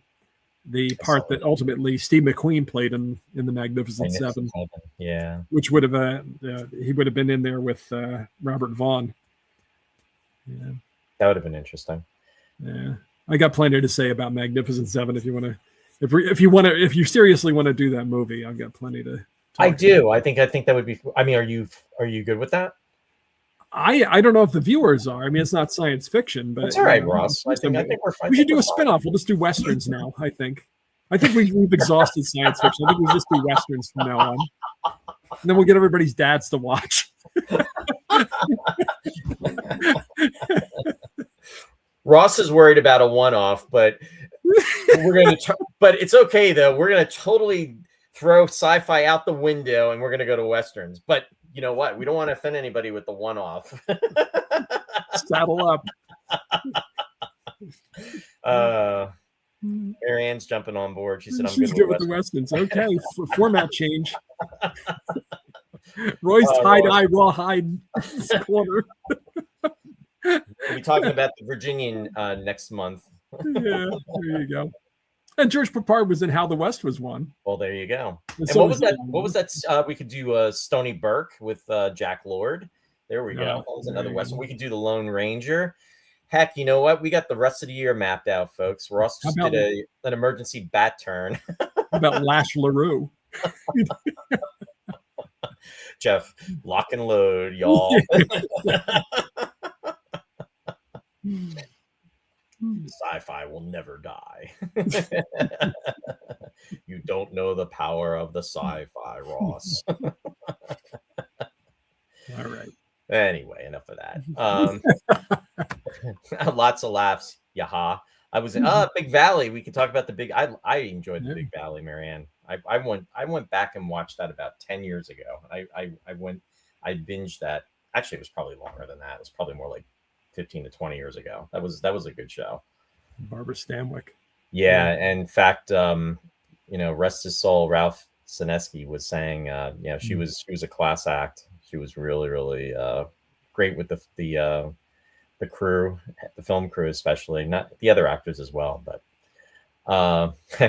the part that ultimately Steve McQueen played in the Magnificent Seven. Yeah, which would have he would have been in there with Robert Vaughn. Yeah, that would have been interesting. Yeah, I got plenty to say about Magnificent Seven. If you seriously want to do that movie, I've got plenty to. I do. I think that would be. I mean, are you good with that? I don't know if the viewers are. I mean, it's not science fiction, but it's all right, Ross. I think we're fine. We should do a spinoff. We'll just do westerns now. I think we've exhausted science fiction. I think we'll just do westerns from now on, and then we'll get everybody's dads to watch. Ross is worried about a one-off, but but it's okay though. We're gonna totally throw sci-fi out the window, and we're gonna go to westerns. But you know what? We don't want to offend anybody with the one-off. Saddle up. Marianne's jumping on board. She said, "She's good with the westerns." Okay, format change. Roy's tie-dye rawhide corner. We'll be talking about the Virginian next month. Yeah, there you go. And George Papard was in How the West Was Won. Well, there you go. And so what was that? We could do Stony Burke with Jack Lord. There we go. That was another Western. We could do the Lone Ranger. Heck, you know what? We got the rest of the year mapped out, folks. Ross just did an emergency bat turn. How about Lash LaRue? Jeff, lock and load, y'all. Sci-fi will never die. You don't know the power of the sci-fi, Ross. All right. Anyway, enough of that. Lots of laughs. Yaha. I was in Big Valley. We can talk about the big. I enjoyed the Big Valley, Marianne. I went back and watched that about 10 years ago. I binged that. Actually, it was probably longer than that. It was probably more like 15 to 20 years ago. That was a good show. Barbara Stanwyck. Yeah, and in fact, rest his soul, Ralph Sineski was saying, she was a class act. She was really, really great with the crew, the film crew especially, not the other actors as well. But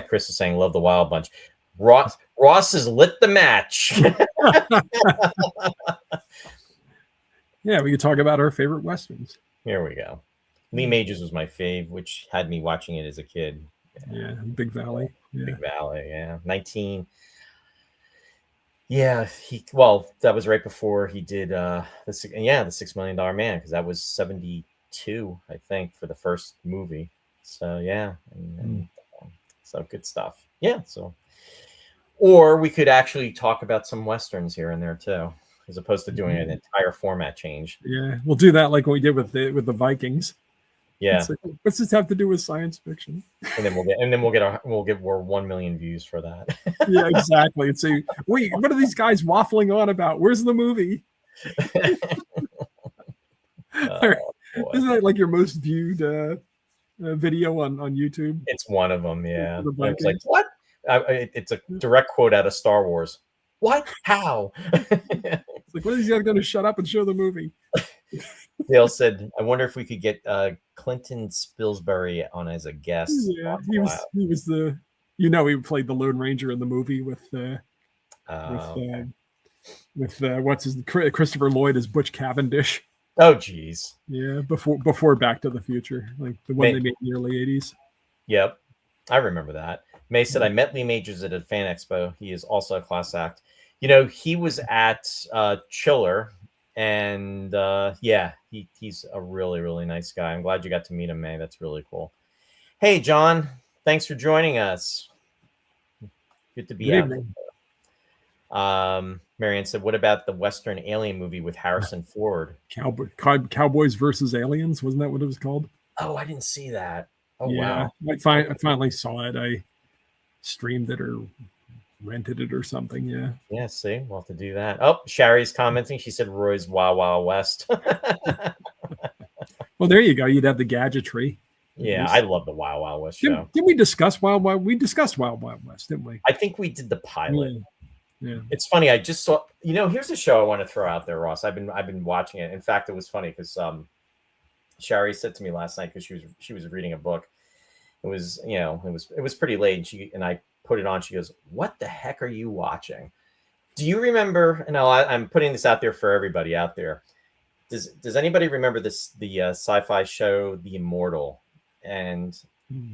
Chris is saying, love the Wild Bunch. Ross has lit the match. Yeah, we could talk about our favorite westerns. Here we go. Lee Majors was my fave, which had me watching it as a kid. Yeah, Big Valley. Yeah. Big Valley, yeah. Yeah, that was right before he did the $6 Million Man, because that was 72, I think, for the first movie. So yeah, so good stuff. Yeah, so or we could actually talk about some westerns here and there too, as opposed to doing an entire format change. Yeah, we'll do that like what we did with the Vikings. Yeah, like, what's this have to do with science fiction? and then we'll get 1 million views for that. Yeah, exactly. And say, wait, what are these guys waffling on about? Where's the movie? Isn't that like your most viewed video on YouTube? It's one of them. Yeah, The I was like, Vikings. what? It's a direct quote out of Star Wars. What? How? It's like, what are these guys going to shut up and show the movie? Dale said, "I wonder if we could get Clinton Spilsbury on as a guest." Yeah, he was the, he played the Lone Ranger in the movie with what's his Christopher Lloyd as Butch Cavendish. Oh, geez. Yeah, before Back to the Future, like the one they made in the early '80s. Yep, I remember that. May said, "I met Lee Majors at a fan expo. He is also a class act. He was at Chiller, and he's a really, really nice guy. I'm glad you got to meet him, May. That's really cool. Hey, John, thanks for joining us. Good to be out. Marianne said, "What about the Western alien movie with Harrison Ford? Cowboys versus Aliens? Wasn't that what it was called?" Oh, I didn't see that. Oh, yeah, wow. I finally saw it. I streamed it or rented it or something. Yeah. Yeah, see, we'll have to do that. Oh, Sherry's commenting. She said Roy's Wild Wild West. Well, there you go. You'd have the gadgetry. Yeah, I love the Wild Wild West show. Didn't we discuss Wild Wild? We discussed Wild Wild West, didn't we? I think we did the pilot. Yeah. It's funny. I just saw. Here's a show I want to throw out there, Ross. I've been watching it. In fact, it was funny because Sherry said to me last night, because she was reading a book. It was it was pretty late. And I put it on. She goes, "What the heck are you watching? Do you remember?" And I'm putting this out there for everybody out there. Does anybody remember the sci-fi show The Immortal? And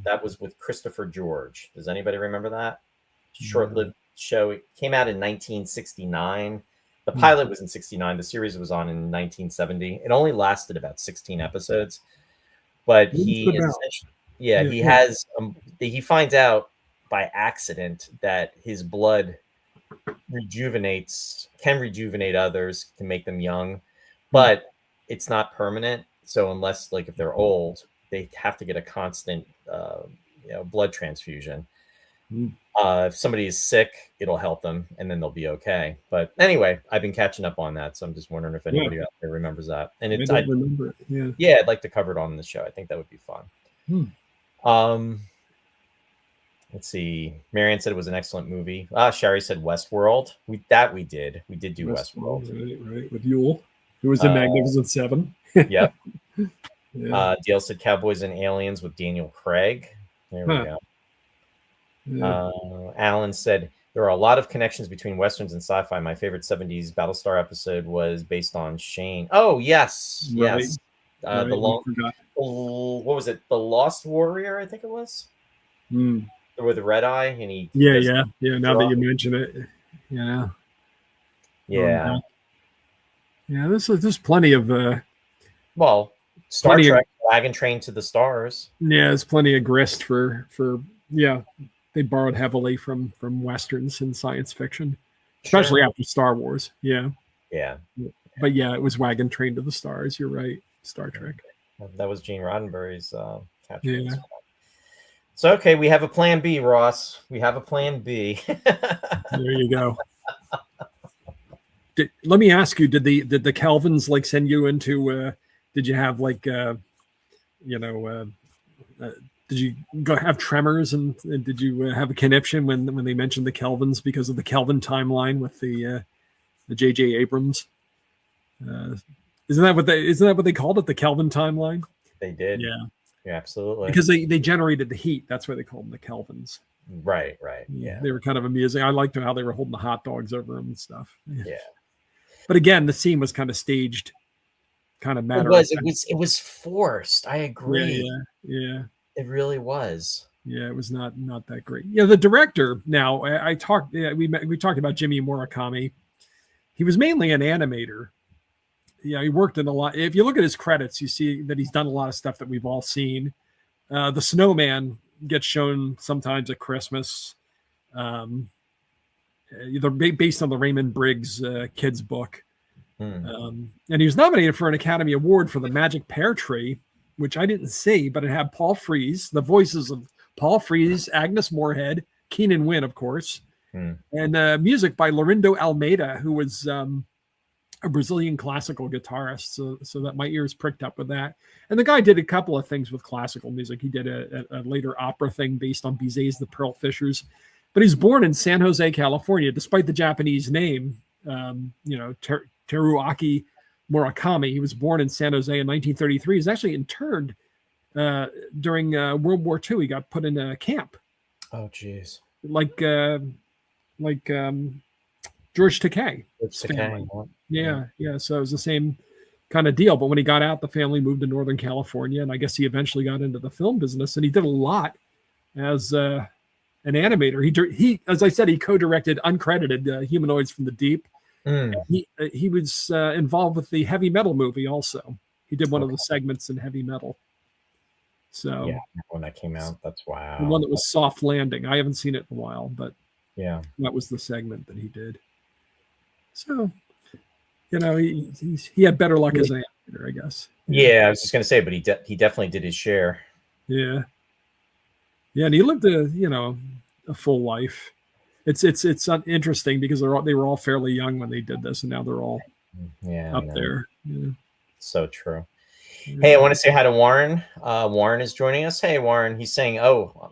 that was with Christopher George. Does anybody remember that? Short-lived show. It came out in 1969. The pilot was in 69. The series was on in 1970. It only lasted about 16 episodes. But he finds out by accident that his blood can rejuvenate others, can make them young, but it's not permanent. So unless, like, if they're old, they have to get a constant blood transfusion. If somebody is sick, it'll help them and then they'll be okay. But anyway, I've been catching up on that, so I'm just wondering if anybody out there remembers that. And I don't remember it. Yeah, I'd like to cover it on the show. I think that would be fun. Let's see. Marianne said it was an excellent movie. Sherry said Westworld. We did do Westworld. Right, with Yule, who was in Magnificent Seven. Yep. Dale said Cowboys and Aliens with Daniel Craig. There we go. Yeah. Alan said there are a lot of connections between westerns and sci-fi. My favorite 70s Battlestar episode was based on Shane. Oh, yes. Right. Yes. What was it? The Lost Warrior, I think it was. With the red eye, and he. Yeah. Now that you mention it, yeah. There's plenty of. Star Trek, Wagon Train to the Stars. Yeah, there's plenty of grist for. They borrowed heavily from westerns and science fiction, especially after Star Wars. Yeah. But it was Wagon Train to the Stars. You're right. Star Trek. That was Gene Roddenberry's catchphrase. Yeah. So, okay, we have a plan B, Ross. We have a plan B. There you go. Let me ask you: Did the Kelvins send you into? Did you have did you go have tremors and did you have a conniption when they mentioned the Kelvins because of the Kelvin timeline with the J.J. Abrams? Isn't that what they called it? The Kelvin timeline? They did. Yeah, absolutely. Because they generated the heat. That's why they called them the Kelvins. Right. Yeah. They were kind of amusing. I liked how they were holding the hot dogs over them and stuff. Yeah. But again, the scene was kind of staged, kind of matter. It was forced. I agree. Yeah. It really was. Yeah, it was not that great. Yeah, the director. Now, I talked. Yeah, we talked about Jimmy Murakami. He was mainly an animator. Yeah, he worked in a lot. If you look at his credits, you see that he's done a lot of stuff that we've all seen. The Snowman gets shown sometimes at Christmas. Um, they're based on the Raymond Briggs kids book. And he was nominated for an Academy Award for The Magic Pear Tree, which I didn't see, but it had Paul Frees, the voices of Paul Frees, Agnes Moorehead, Keenan Wynn, of course, and music by Lorindo Almeida, who was a Brazilian classical guitarist. So that my ears pricked up with that. And the guy did a couple of things with classical music. He did a later opera thing based on Bizet's The Pearl Fishers. But he's born in San Jose, California, despite the Japanese name, Teruaki Murakami. He was born in San Jose in 1933. He's actually interned during World War II. He got put in a camp. Oh, geez. Like George Takei. Yeah. So it was the same kind of deal. But when he got out, the family moved to Northern California, and I guess he eventually got into the film business. And he did a lot as an animator. He, as I said, he co-directed uncredited Humanoids from the Deep. He was involved with the Heavy Metal movie also. He did one of the segments in Heavy Metal. So yeah, when that came out, that's wow. The one that was Soft Landing. I haven't seen it in a while, but yeah, that was the segment that he did. So, he had better luck as an animator, I guess. Yeah, I was just gonna say, but he definitely did his share. Yeah, and he lived a full life. It's interesting because they were all fairly young when they did this, and now they're all up there. Yeah. So true. Hey, I want to say hi to Warren. Warren is joining us. Hey, Warren. He's saying,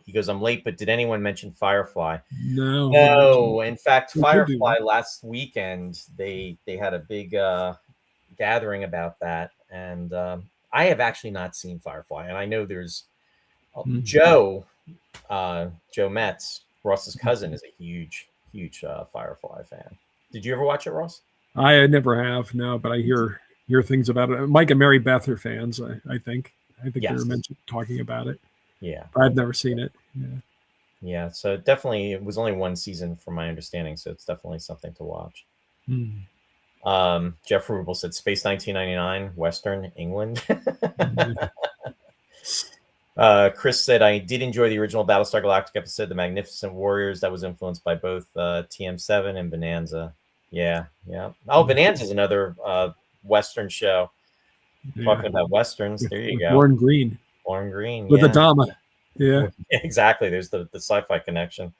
he goes, I'm late, but did anyone mention Firefly? No. In fact, Firefly last weekend, they had a big gathering about that. And I have actually not seen Firefly. And I know there's Joe Metz, Ross's cousin, is a huge Firefly fan. Did you ever watch it, Ross? I never have, no, but I hear things about it. Mike and Mary Beth are fans, I think. They were talking about it. Yeah. I've never seen it. Yeah, so definitely it was only one season from my understanding, so it's definitely something to watch. Jeff Rubel said Space 1999, Western England. Chris said, I did enjoy the original Battlestar Galactica episode, The Magnificent Warriors. That was influenced by both TM7 and Bonanza. Yeah. Oh, Bonanza is another Western show. Talking about Westerns. There you go. Warren Green. With Adama. Yeah. Exactly. There's the sci-fi connection.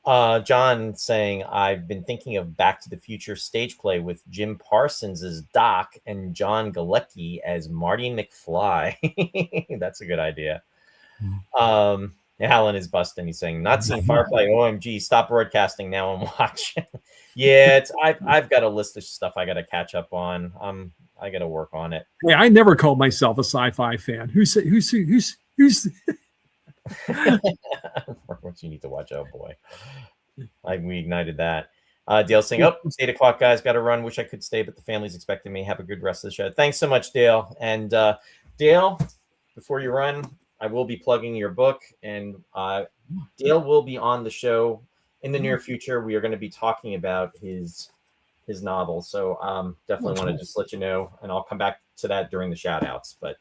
John saying, I've been thinking of Back to the Future stage play with Jim Parsons as Doc and John Galecki as Marty McFly. That's a good idea. Alan is busting. He's saying, not seen Firefly. OMG, stop broadcasting now and watch. Yeah, I've got a list of stuff I got to catch up on. I got to work on it. Hey, I never called myself a sci-fi fan. Who's what you need to watch? Oh boy, we ignited that. Dale saying, it's 8 o'clock, guys, got to run. Wish I could stay, but the family's expecting me. Have a good rest of the show. Thanks so much, Dale. And Dale, before you run, I will be plugging your book, and Dale will be on the show in the near future. We are going to be talking about his novel, so definitely want to just let you know, and I'll come back to that during the shout outs, but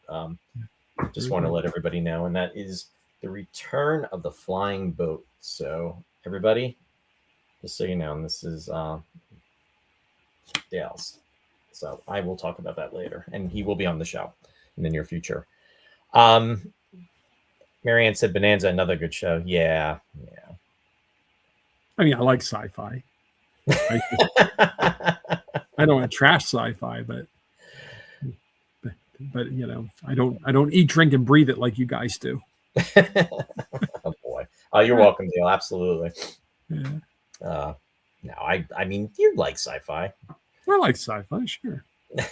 just want to let everybody know, and that is The Return of the Flying Boat. So everybody, just so you know, and this is Dale's, so I will talk about that later, and he will be on the show in the near future. Marianne said Bonanza, another good show. Yeah. I mean, I like sci-fi. I don't want to trash sci-fi, but I don't eat, drink, and breathe it like you guys do. Oh boy! You're welcome, Dale. Absolutely. Yeah. No, I mean, you like sci-fi. I like sci-fi, sure. I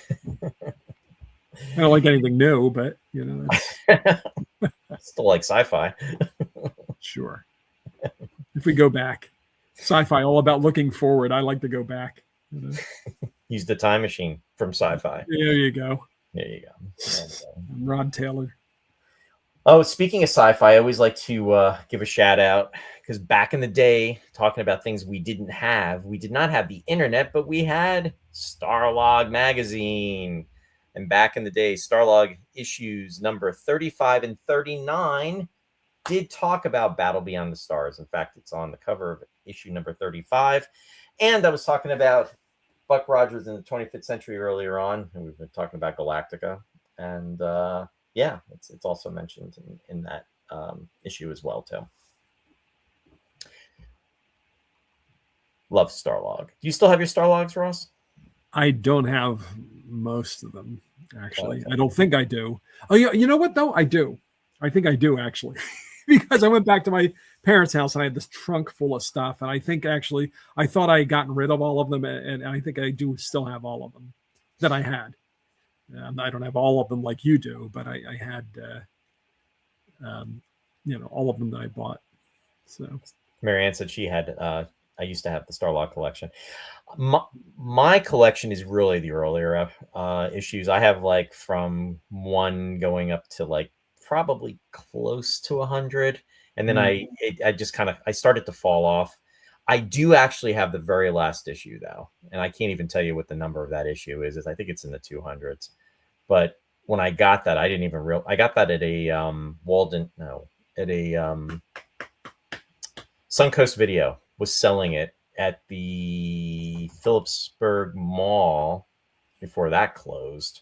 don't like anything new, but I still like sci-fi. Sure. If we go back, sci-fi all about looking forward. I like to go back. Use the time machine from Sci-Fi. There you go. And, Rod Taylor. Oh, speaking of sci-fi, I always like to give a shout out because back in the day, talking about things we didn't have, we did not have the internet, but we had Starlog magazine. And back in the day, Starlog issues number 35 and 39 did talk about Battle Beyond the Stars. In fact, it's on the cover of issue number 35. And I was talking about Buck Rogers in the 25th century earlier on, and we've been talking about Galactica. And yeah, it's also mentioned in that issue as well, too. Love Starlog. Do you still have your Starlogs, Ross? I don't have most of them, actually. Okay. I don't think I do. Oh, yeah, you know what, though? I do. I think I do, actually. Because I went back to my parents' house and I had this trunk full of stuff. And I think, actually, I thought I had gotten rid of all of them. And I think I do still have all of them that I had. I don't have all of them like you do, but I had, all of them that I bought. So Marianne said she had, I used to have the Starlog collection. My collection is really the earlier issues. I have like from 1 going up to like probably close to 100. And then I just kind of, I started to fall off. I do actually have the very last issue though. And I can't even tell you what the number of that issue is. I think it's in the 200s. But when I got that, I didn't even I got that at a Suncoast Video was selling it at the Phillipsburg Mall before that closed.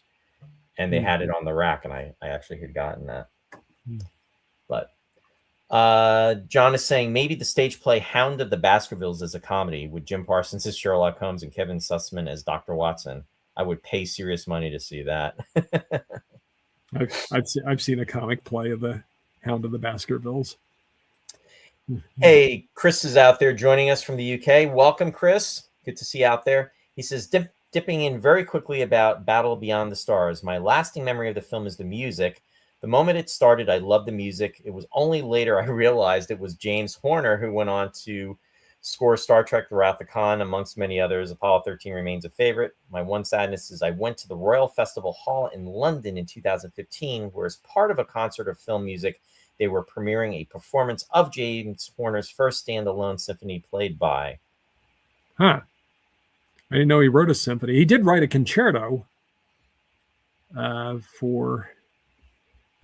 And they had it on the rack, and I actually had gotten that. But John is saying maybe the stage play Hound of the Baskervilles is a comedy with Jim Parsons as Sherlock Holmes and Kevin Sussman as Dr. Watson. I would pay serious money to see that. I've seen a comic play of the Hound of the Baskervilles. Hey, Chris is out there joining us from the UK. Welcome, Chris. Good to see you out there. He says, dipping in very quickly about Battle Beyond the Stars. My lasting memory of the film is the music. The moment it started, I loved the music. It was only later I realized it was James Horner who went on to score Star Trek: The Wrath of Khan, amongst many others. Apollo 13 remains a favorite. My one sadness is I went to the Royal Festival Hall in London in 2015, where as part of a concert of film music, they were premiering a performance of James Horner's first standalone symphony played by. Huh. I didn't know he wrote a symphony. He did write a concerto for,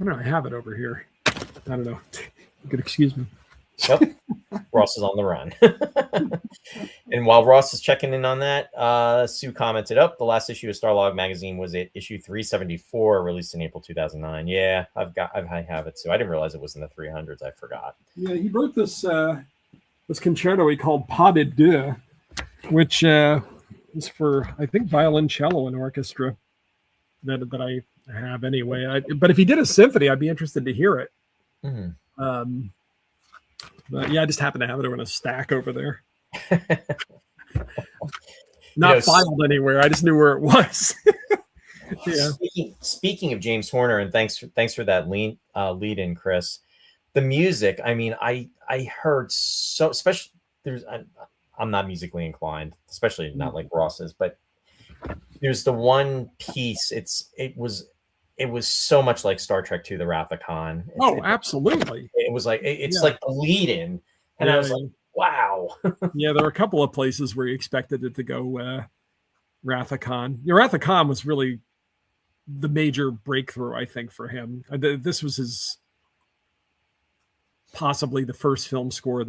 I don't know, I have it over here. I don't know. You could excuse me. Yep. Ross is on the run. And while Ross is checking in on that, Sue commented, the last issue of Starlog magazine was at issue 374, released in April 2009. Yeah, I have it, Sue. I didn't realize it was in the 300s. I forgot. Yeah, he wrote this concerto he called Pas de Deux, which is for, I think, violoncello and orchestra that I have anyway. But if he did a symphony, I'd be interested to hear it. Mm-hmm. But yeah, I just happen to have it in a stack over there. Not filed anywhere. I just knew where it was. Yeah. Speaking of James Horner, and thanks for that lead in, Chris. The music, I mean, I heard so, especially I'm not musically inclined, especially not like Ross is, but there's the one piece. It was so much like Star Trek II: The Wrath of Khan. Absolutely. It was like it's like the lead in, and I was like, wow. Yeah, there were a couple of places where you expected it to go Wrath of Khan. Wrath of Khan was really the major breakthrough, I think, for him. This was his possibly the first film score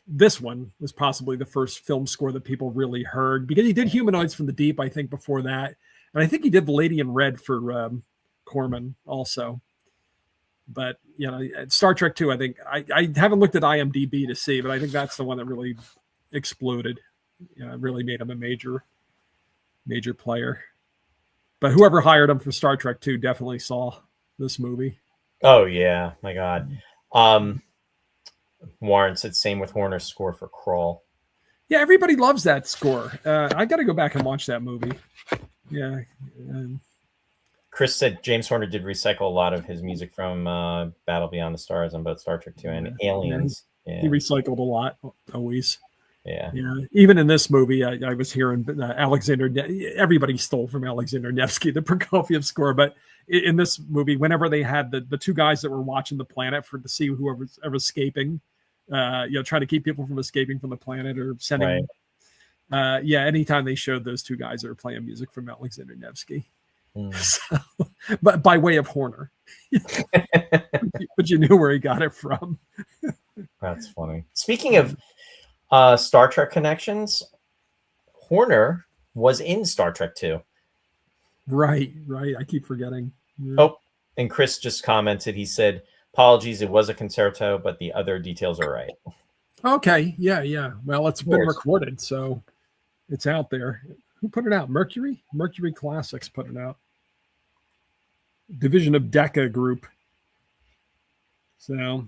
this one was possibly the first film score that people really heard, because he did Humanoids from the Deep, I think, before that. And I think he did The Lady in Red for Corman also. But, Star Trek II, I think, I haven't looked at IMDb to see, but I think that's the one that really exploded. It really made him a major player. But whoever hired him for Star Trek II definitely saw this movie. Oh, yeah. My God. Warren said same with Horner's score for Crawl. Yeah, everybody loves that score. I got to go back and watch that movie. Yeah. Chris said James Horner did recycle a lot of his music from Battle Beyond the Stars on both Star Trek II and Aliens. Yeah. He recycled a lot, always. Yeah. Yeah, even in this movie, I was hearing everybody stole from Alexander Nevsky, the Prokofiev score. But in this movie, whenever they had the two guys that were watching the planet to see whoever's ever escaping, trying to keep people from escaping from the planet or sending, anytime they showed those two guys that were playing music from Alexander Nevsky, so, but by way of Horner, but you knew where he got it from. That's funny. Speaking of Star Trek connections, Horner was in Star Trek 2. Right. I keep forgetting. Yeah. Oh, and Chris just commented. He said, "Apologies, it was a concerto, but the other details are right." Okay. Yeah. Well, it's been recorded, so it's out there. Who put it out? Mercury? Mercury Classics put it out. Division of Decca Group. So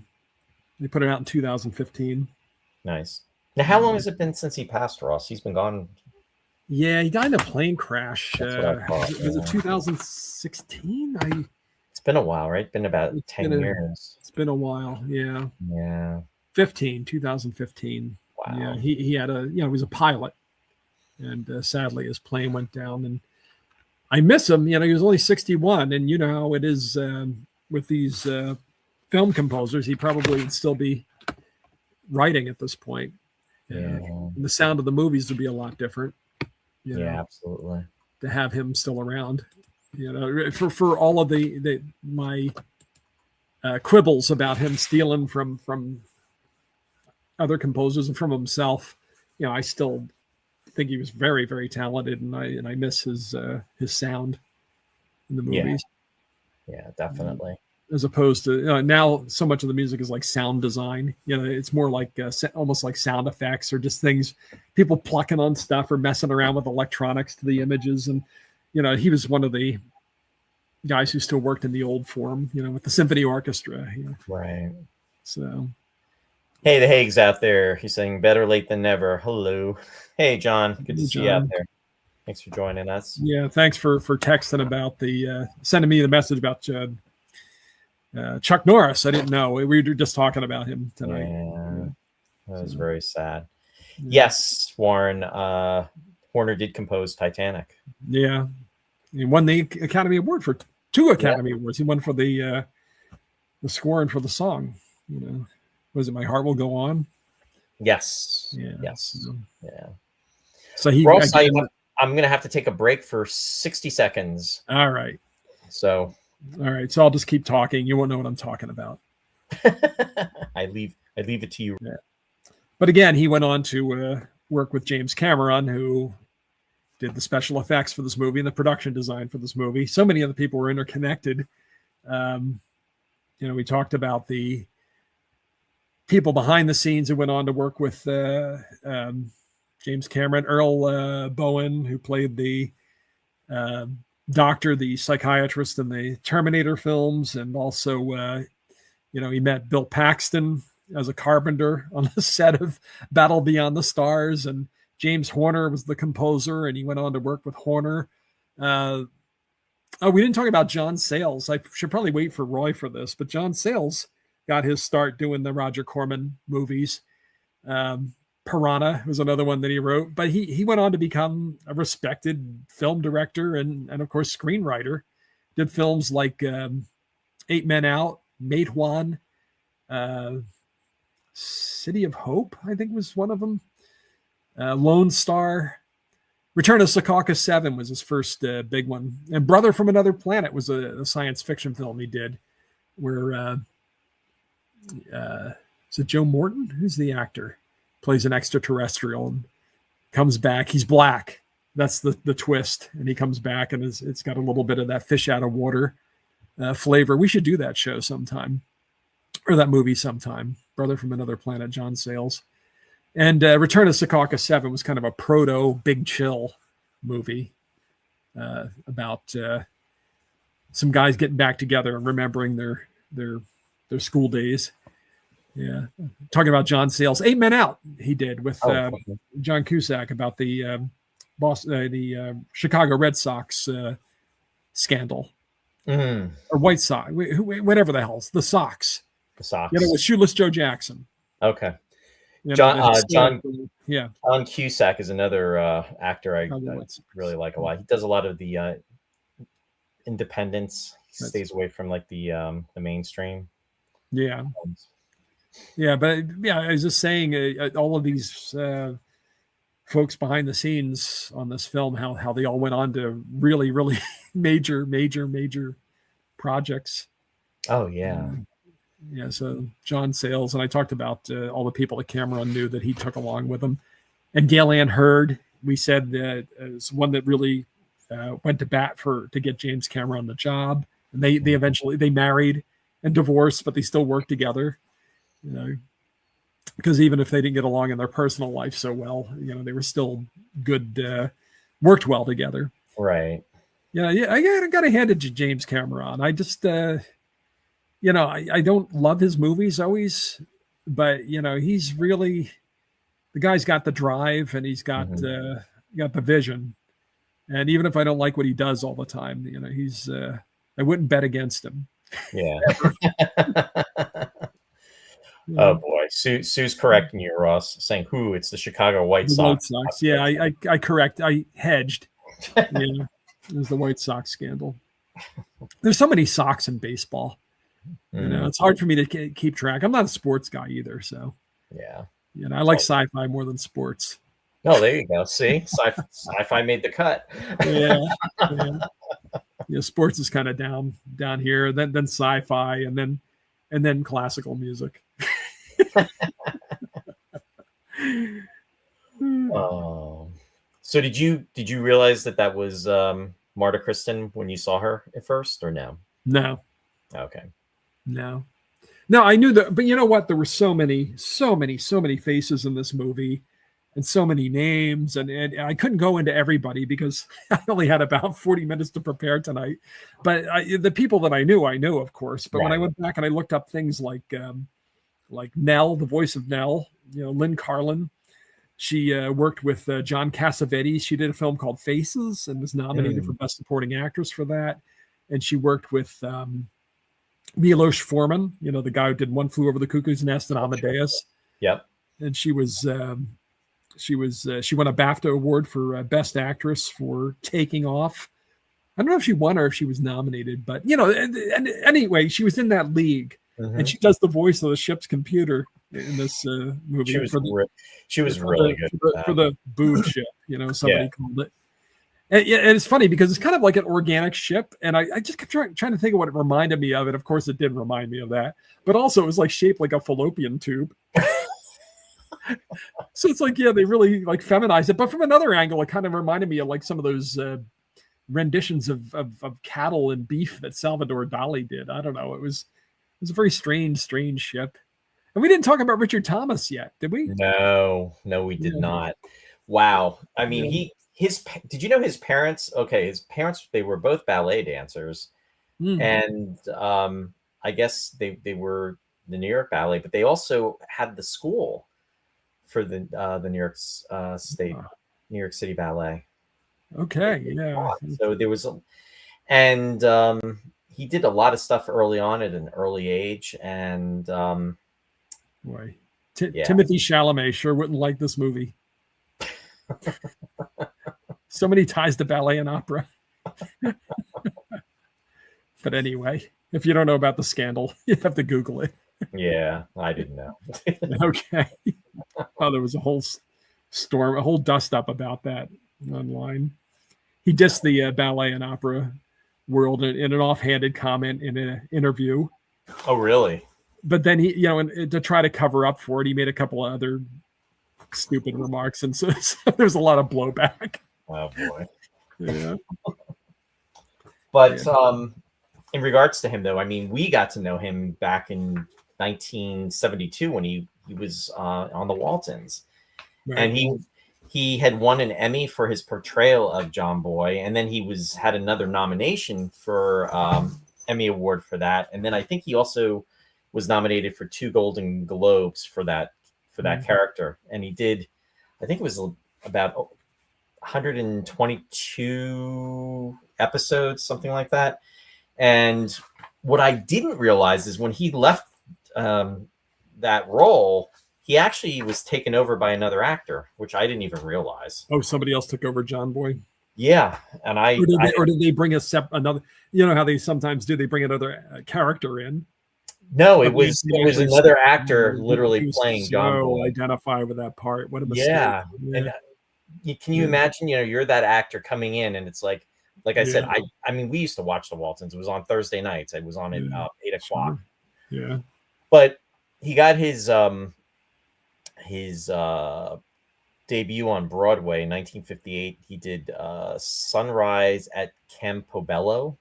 they put it out in 2015. Nice. Now, how long has it been since he passed, Ross? He's been gone. Yeah, he died in a plane crash. Was it 2016? It's been a while, right? Been about 10 years. It's been a while, yeah. Yeah. 2015. Wow. Yeah, he had he was a pilot, and sadly his plane went down. And I miss him. He was only 61, and you know how it is with these film composers. He probably would still be writing at this point. Yeah. The sound of the movies would be a lot different. Absolutely. To have him still around, for all of my quibbles about him stealing from other composers and from himself, I still think he was very, very talented, and I miss his sound in the movies. Yeah, definitely. As opposed to now, so much of the music is like sound design. It's more like almost like sound effects or just things, people plucking on stuff or messing around with electronics to the images. And he was one of the guys who still worked in the old form, with the symphony orchestra. Right. So, hey, the Hague's out there. He's saying better late than never. Hello. Hey, John. Good to see you out there. Thanks for joining us. Yeah, thanks for texting about sending me the message about Chuck Norris. I didn't know. We were just talking about him tonight. Yeah. That was very sad. Yes, Warren. Horner did compose Titanic. Yeah. He won the Academy Award for 2 Academy Awards. He won for the score and for the song. Was it My Heart Will Go On? Yes. Yeah. Yes. Yeah. So Ross, I'm going to have to take a break for 60 seconds. All right. So I'll just keep talking. You won't know what I'm talking about. I leave it to you. Yeah. But again, he went on to work with James Cameron, who did the special effects for this movie and the production design for this movie. So many other people were interconnected. We talked about the people behind the scenes who went on to work with James Cameron, Earl Bowen, who played the doctor, the psychiatrist in the Terminator films, and also, he met Bill Paxton as a carpenter on the set of Battle Beyond the Stars, and James Horner was the composer, and he went on to work with Horner. We didn't talk about John Sayles. I should probably wait for Roy for this, but John Sayles got his start doing the Roger Corman movies. Piranha was another one that he wrote, but he went on to become a respected film director and of course screenwriter. Did films like 8 Men Out, Mate One, City of Hope, I think was one of them. Lone Star. Return of Secaucus 7 was his first big one. And Brother from Another Planet was a science fiction film he did where is it Joe Morton? Who's the actor? Plays an extraterrestrial and comes back. He's black. That's the twist. And he comes back and it's got a little bit of that fish out of water flavor. We should do that show sometime, or that movie sometime. Brother from Another Planet, John Sayles. And Return of Secaucus 7 was kind of a proto Big Chill movie about some guys getting back together and remembering their school days. Yeah, talking about John Sayles, 8 Men Out. He did with John Cusack about the Chicago Red Sox scandal, or White Sox, whatever the hell's the Sox. The Sox. It was Shoeless Joe Jackson. Okay. You know, John the hysterical, yeah. John Cusack is another actor I Probably what's really like a lot. He does a lot of the independence. He that's stays away from like the mainstream. yeah. Yeah, but yeah, I was just saying, all of these folks behind the scenes on this film, how they all went on to really, really major projects. Oh yeah. Yeah, so John Sayles, and I talked about all the people that Cameron knew that he took along with him, and Gail Ann Hurd. We said that is one that really went to bat to get James Cameron the job, and they eventually they married and divorced, but they still worked together. You know, because even if they didn't get along in their personal life so well, you know, they were still good, worked well together. Right. Yeah, I got to hand it to James Cameron. I just, you know, I don't love his movies always, but you know, he's really the guy's got the drive and he's got got the vision. And even if I don't like what he does all the time, you know, he's I wouldn't bet against him. Yeah. Yeah. Oh boy, Sue's correcting you, Ross, saying who? It's the Chicago White Sox. White Sox. Yeah, I correct. I hedged. Yeah, it was the White Sox scandal. There's so many Sox in baseball. You know, it's hard for me to keep track. I'm not a sports guy either, so yeah. You know, I like sci-fi more than sports. Oh, there you go. See, sci-fi made the cut. Yeah. Yeah, sports is kind of down here. Then sci-fi, and then classical music. Oh, so did you realize that was Marta Kristen when you saw her at first, or no? No. Okay. No, I knew that, but you know what? There were so many faces in this movie, and so many names, and I couldn't go into everybody because I only had about 40 minutes to prepare tonight. But the people that I knew, of course. But when I went back and I looked up things like Nell, the voice of Nell, you know, Lynn Carlin. She worked with John Cassavetes. She did a film called Faces and was nominated for Best Supporting Actress for that. And she worked with Milos Forman, you know, the guy who did One Flew Over the Cuckoo's Nest and Amadeus. Yep. And she won a BAFTA award for Best Actress for Taking Off. I don't know if she won or if she was nominated, but you know, and anyway, she was in that league, and she does the voice of the ship's computer in this movie. She was really good for the boob ship. You know, somebody called it. And it's funny because it's kind of like an organic ship, and I just kept trying to think of what it reminded me of, and of course it did remind me of that. But also it was like shaped like a fallopian tube. So it's like, yeah, they really like feminized it. But from another angle, it kind of reminded me of like some of those renditions of cattle and beef that Salvador Dali did. I don't know. It was a very strange ship. And we didn't talk about Richard Thomas yet, did we? No, we did not. Wow. I mean, did you know his parents? Okay, his parents, they were both ballet dancers, and I guess they were the New York Ballet, but they also had the school for the New York City Ballet. Okay, yeah. So there was, and he did a lot of stuff early on at an early age, and boy, Timothy Chalamet sure wouldn't like this movie. So many ties to ballet and opera. But anyway, if you don't know about the scandal, you have to Google it. Yeah, I didn't know. Okay. Oh, there was a whole storm, a whole dust up about that online. He dissed the ballet and opera world in an offhanded comment in an interview. Oh, really? But then he, you know, to try to cover up for it, he made a couple of other stupid remarks, and so there's a lot of blowback. Oh boy. Yeah. But in regards to him, though, I mean, we got to know him back in 1972 when he was on the Waltons, right. And he had won an Emmy for his portrayal of John Boy, and then he had another nomination for Emmy Award for that, and then I think he also was nominated for 2 Golden Globes for that character, and he did, I think it was about 122 episodes, something like that. And what I didn't realize is when he left that role, he actually was taken over by another actor, which I didn't even realize. Oh, somebody else took over John Boy. Yeah, and Or did they bring another? You know how they sometimes do. They bring another character in. No, But it was another actor literally you playing John Boy. identify with that part. What a mistake! Yeah, and can you imagine? You're that actor coming in, and it's like I said, I mean, we used to watch the Waltons. It was on Thursday nights. It was on at 8 o'clock. Sure. Yeah, but he got his debut on Broadway in 1958. He did Sunrise at Campobello.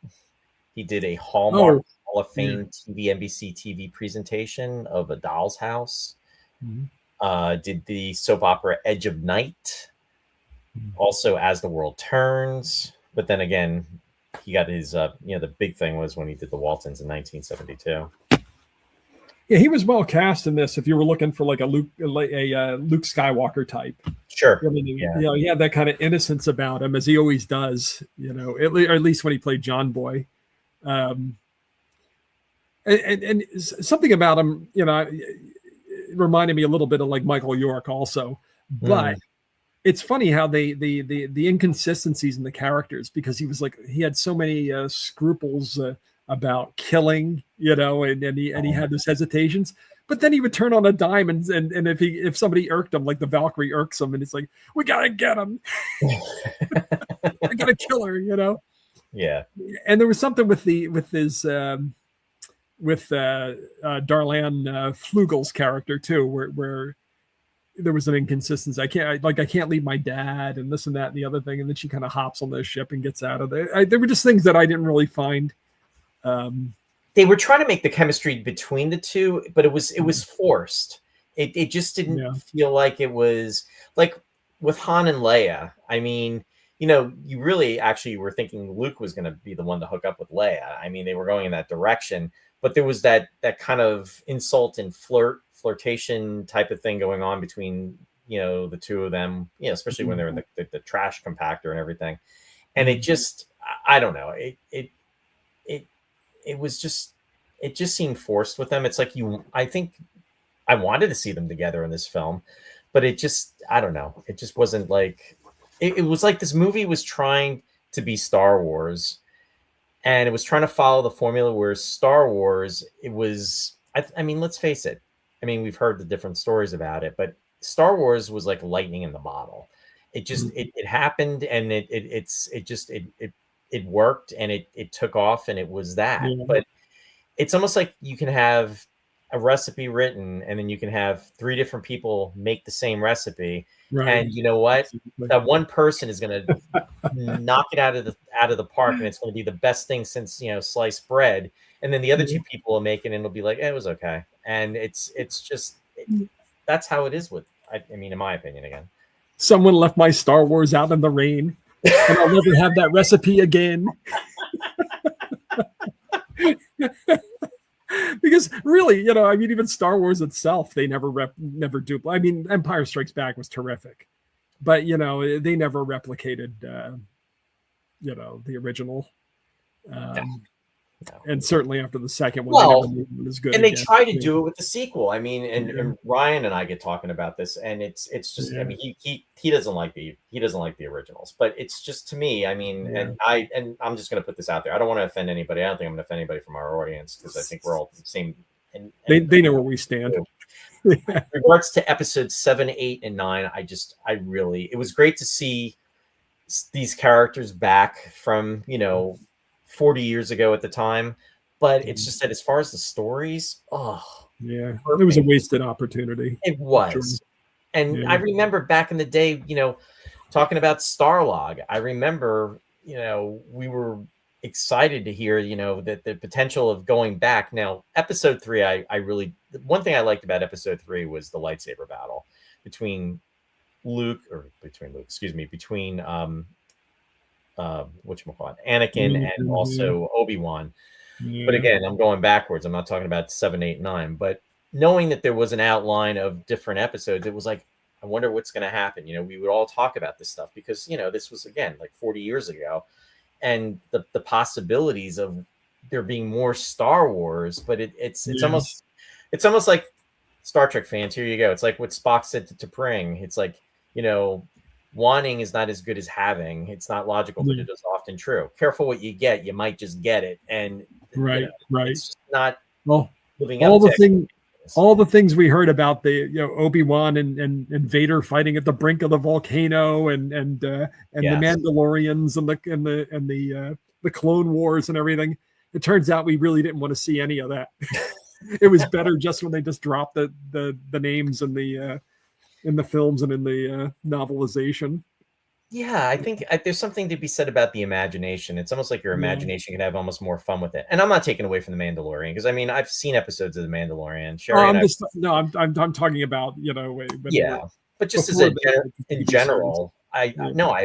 He did a Hallmark Hall of Fame TV, NBC TV presentation of A Doll's House. Did the soap opera Edge of Night. Also As the World Turns. But then again, he got his, the big thing was when he did the Waltons in 1972. Yeah, he was well cast in this. If you were looking for like a Luke Skywalker type, sure. I mean, he had that kind of innocence about him, as he always does. At least when he played John Boy. And something about him, it reminded me a little bit of like Michael York also. But it's funny how the inconsistencies in the characters, because he had so many scruples about killing, and he had those hesitations. But then he would turn on a dime, and if somebody irked him, like the Valkyrie irks him, and it's like, we gotta get him. I gotta kill her, Yeah. And there was something with his Darlene Flugel's character too, where there was an inconsistency. I can't leave my dad, and this and that and the other thing, and then she kind of hops on the ship and gets out of there. There were just things that I didn't really find. They were trying to make the chemistry between the two, but it was forced. It just didn't feel like it was like with Han and Leia. I mean, you really actually were thinking Luke was going to be the one to hook up with Leia. I mean, they were going in that direction, but there was that kind of insult and flirtation type of thing going on between, the two of them, especially when they're in the trash compactor and everything. And it just, I don't know. It was just, it just seemed forced with them. It's like I think I wanted to see them together in this film, but it just, I don't know. It just wasn't like, it was like this movie was trying to be Star Wars, and it was trying to follow the formula, where Star Wars, it was, I mean, let's face it. I mean, we've heard the different stories about it, but Star Wars was like lightning in the bottle. It just, it happened, and it worked, and it took off, and it was that. But it's almost like you can have a recipe written, and then you can have 3 different people make the same recipe. Right. And you know what? That one person is going to knock it out of the park, and it's going to be the best thing since, sliced bread. And then the other 2 people will make it, and it'll be like, it was okay. And it's just, that's how it is with, I mean, in my opinion, again. Someone left my Star Wars out in the rain, and I'll never have that recipe again. Because really, I mean, even Star Wars itself, they never duplicate. I mean, Empire Strikes Back was terrific, but they never replicated, the original. And certainly after the second one, well, it was good. And they try to do it with the sequel. I mean, and Ryan and I get talking about this, and it's just, I mean, he doesn't like the originals, but it's just, to me, I mean, and I'm just going to put this out there. I don't want to offend anybody. I don't think I'm going to offend anybody from our audience, because I think we're all the same. And they know where we stand. In regards to episodes 7, 8, and 9, it was great to see these characters back from, 40 years ago at the time, but it's just that as far as the stories, it was a wasted opportunity. It was. Sure. And I remember back in the day, talking about Starlog, I remember, we were excited to hear, that the potential of going back. Now, episode 3, one thing I liked about episode 3 was the lightsaber battle between Anakin and also Obi-Wan. But again, I'm going backwards. I'm not talking about 7, 8, 9. But knowing that there was an outline of different episodes, it was like, I wonder what's going to happen. We would all talk about this stuff because, this was, again, like 40 years ago. And the possibilities of there being more Star Wars, but it's almost like Star Trek fans, here you go. It's like what Spock said to T'Pring. It's like, wanting is not as good as having. It's not logical, but it is often true. Careful what you get. You might just get it. And right. it's just not living all up the to thing. All the things we heard about the Obi-Wan and Vader fighting at the brink of the volcano and the Mandalorians and the Clone Wars and everything. It turns out we really didn't want to see any of that. It was better just when they just dropped the names in the films and in the novelization. Yeah, I think there's something to be said about the imagination. It's almost like your imagination can have almost more fun with it. And I'm not taking away from the Mandalorian because I mean I've seen episodes of the Mandalorian. I'm talking about but just as in general, I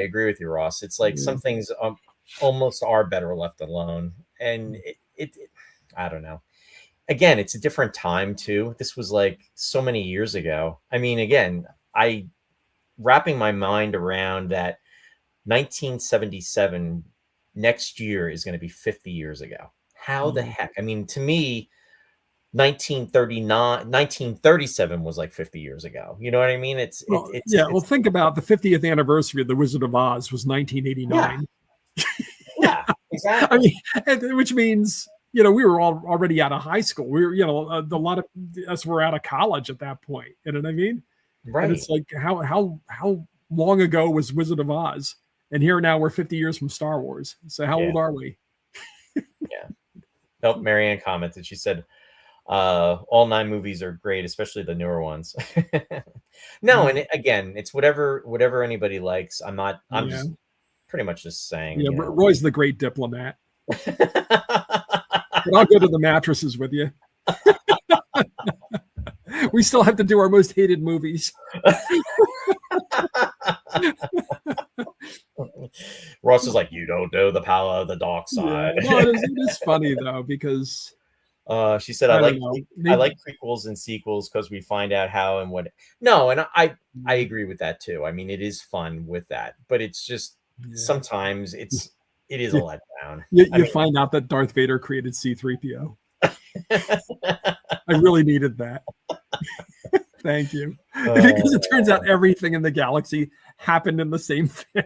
agree with you, Ross. It's like some things almost are better left alone, and it I don't know. Again, it's a different time too. This was like so many years ago. I mean, again, wrapping my mind around that 1977 next year is going to be 50 years ago. How the heck? I mean, to me, 1937 was like 50 years ago. You know what I mean? Well, think about the 50th anniversary of The Wizard of Oz was 1989. Yeah, exactly. I mean, which means, we were already out of high school. We were, a lot of us were out of college at that point. You know what I mean? Right. And it's like, how long ago was Wizard of Oz? And here now we're 50 years from Star Wars. So how old are we? Yeah. Nope. Marianne commented. She said, all 9 movies are great, especially the newer ones. No, and again, it's whatever anybody likes. I'm just pretty much just saying. Yeah, Roy's the great diplomat. But I'll go to the mattresses with you. We still have to do our most hated movies. Ross is like, you don't know the power of the dark side. Yeah, no, it is funny though because she said I like prequels and sequels because we find out how and what. No, and I agree with that too. I mean, it is fun with that, but it's just sometimes it is a letdown. You find out that Darth Vader created C-3PO. I really needed that. Thank you. Because it turns out everything in the galaxy happened in the same thing.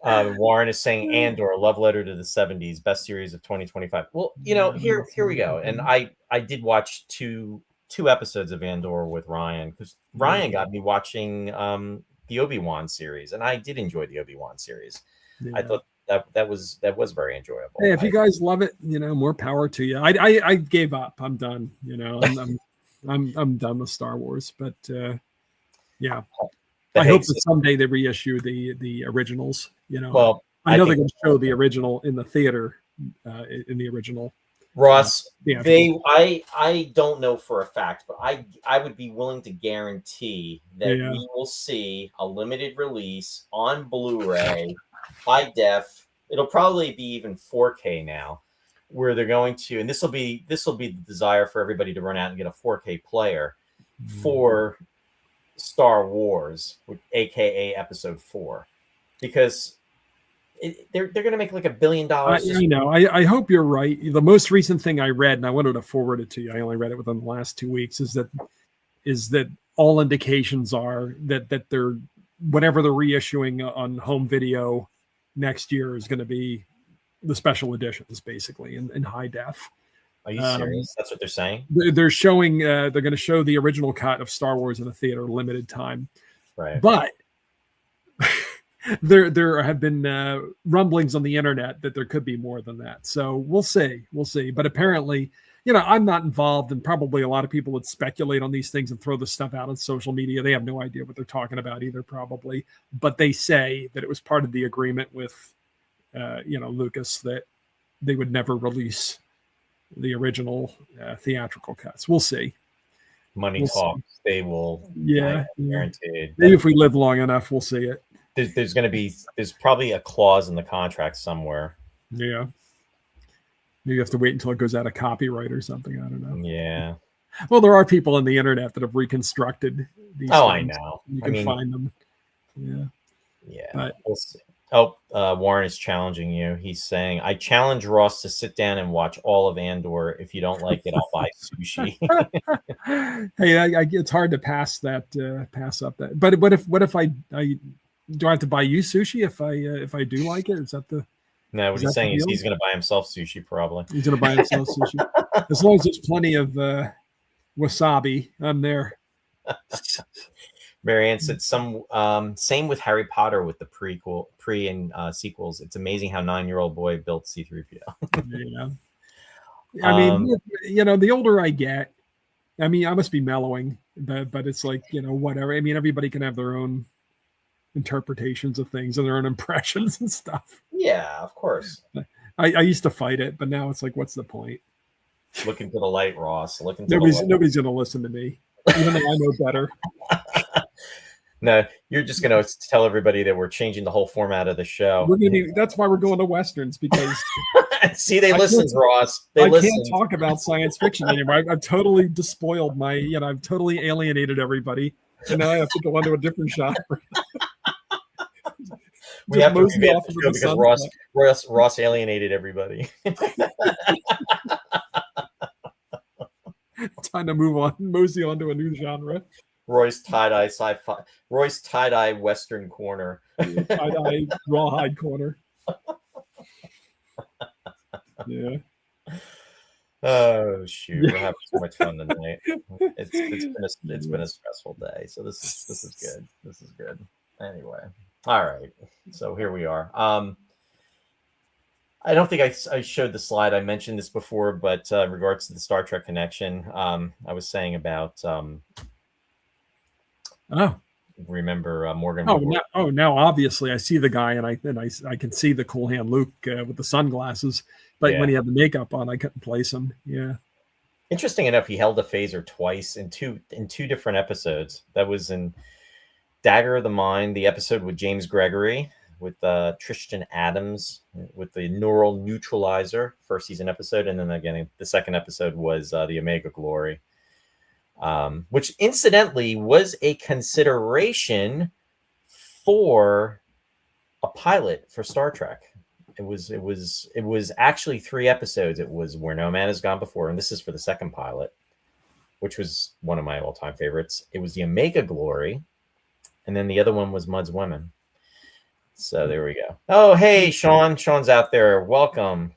Warren is saying Andor, love letter to the 70s, best series of 2025. Well, here we go. And I did watch two episodes of Andor with Ryan because Ryan got me watching the Obi-Wan series, and I did enjoy the Obi-Wan series. I thought that was very enjoyable. Hey, if you guys love it, more power to you. I gave up. I'm done. I'm done with Star Wars. But I hope that someday they reissue the originals. Well, I know they're going to show the original in the theater. In the original, Ross, I don't know for a fact, but I would be willing to guarantee that we will see a limited release on Blu-ray, high def. It'll probably be even 4K now, where they're going to, and this will be the desire for everybody to run out and get a 4K player for Star Wars, aka Episode 4, because they're going to make like $1 billion. I hope you're right. The most recent thing I read, and I wanted to forward it to you, I only read it within the last 2 weeks, is that all indications are that they're, whatever they're reissuing on home video next year is going to be the special editions, basically in high def. Are you serious? That's what they're saying? They're showing. They're going to show the original cut of Star Wars in a theater, limited time. Right. But there have been rumblings on the internet that there could be more than that. So we'll see. But apparently, I'm not involved, and probably a lot of people would speculate on these things and throw this stuff out on social media. They have no idea what they're talking about either, probably. But they say that it was part of the agreement with, Lucas, that they would never release the original theatrical cuts. We'll see. Money talks. They will. Yeah, guaranteed. Maybe if we live long enough, we'll see it. There's probably a clause in the contract somewhere. Yeah. You have to wait until it goes out of copyright or something. I don't know. Yeah. Well, there are people on the internet that have reconstructed these things. I know. You can find them. Yeah. Yeah. But we'll see. Oh, Warren is challenging you. He's saying, I challenge Ross to sit down and watch all of Andor. If you don't like it, I'll buy sushi. Hey, it's hard to pass up that. But what if I do I have to buy you sushi if I do like it? Is that the No, what he's saying is he's going to buy himself sushi, probably. He's going to buy himself sushi. As long as there's plenty of wasabi, I'm there. Marianne said same with Harry Potter with the pre and sequels. It's amazing how 9-year-old boy built C-3PO. Yeah. I mean, the older I get, I mean, I must be mellowing, but it's like, whatever. I mean, everybody can have their own interpretations of things and their own impressions and stuff. Yeah, of course. I used to fight it, but now it's like, what's the point? Look into the light, Ross. Nobody's going to listen to me, even though I know better. No, you're just going to tell everybody that we're changing the whole format of the show. That's why we're going to Westerns, because see, they listen, Ross. They listen. Can't talk about science fiction anymore. I've totally despoiled I've totally alienated everybody, and now I have to go onto a different genre. We have to be off because Ross alienated everybody. Time to move on, mosey on to a new genre. Roy's tie-dye sci-fi. Roy's tie-dye Western corner. Tie-dye rawhide corner. Yeah. Oh shoot! We're having so much fun tonight. It's been a stressful day, so this is good. This is good. Anyway, all right. So here we are. I don't think I showed the slide. I mentioned this before, but in regards to the Star Trek connection, I was saying about. Remember Morgan? Now obviously I see the guy, and I can see the Cool Hand Luke with the sunglasses. But when he had the makeup on, I couldn't place him. Yeah. Interesting enough, he held a phaser twice in two different episodes. That was in Dagger of the Mind, the episode with James Gregory, with Tristan Adams, with the neural neutralizer, first season episode, and then again the second episode was the Omega Glory. Which incidentally was a consideration for a pilot for Star Trek. It was actually 3 episodes. It was Where No Man Has Gone Before, and this is for the second pilot, which was one of my all-time favorites. It was the Omega Glory, and then the other one was Mud's Women. So there we go. Oh, hey, Sean. Sean's out there. Welcome.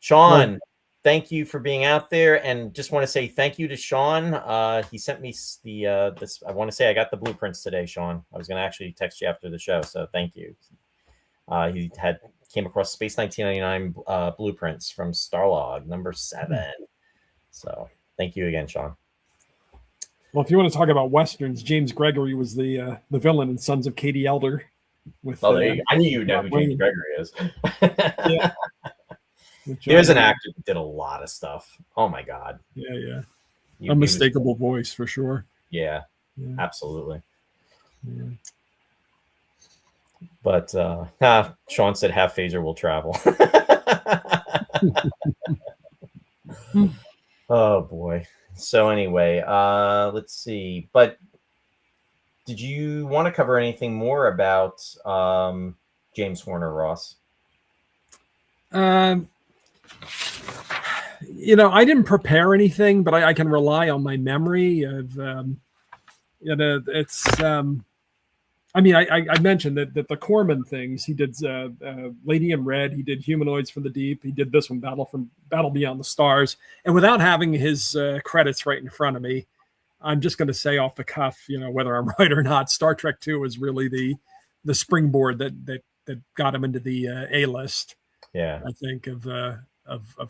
Sean. Thank you for being out there, and just want to say thank you to Sean. He sent me this. I want to say I got the blueprints today, Sean. I was going to actually text you after the show, so thank you. He came across Space 1999 blueprints from Starlog number 7. So thank you again, Sean. Well, if you want to talk about Westerns, James Gregory was the villain in Sons of Katie Elder. I knew you know who James Gregory is. Yeah. Here's an actor that did a lot of stuff. Oh my God. Yeah. Unmistakable voice for sure. Yeah. Absolutely. Yeah. But Sean said half phaser will travel. Oh boy. So anyway, let's see. But did you want to cover anything more about James Horner, Ross? I didn't prepare anything, but I can rely on my memory of, it's, I mentioned that the Corman things, he did Lady in Red, he did Humanoids from the Deep, he did this one, Battle Beyond the Stars. And without having his credits right in front of me, I'm just going to say off the cuff, whether I'm right or not, Star Trek 2 was really the springboard that got him into the A-list. Yeah, I think of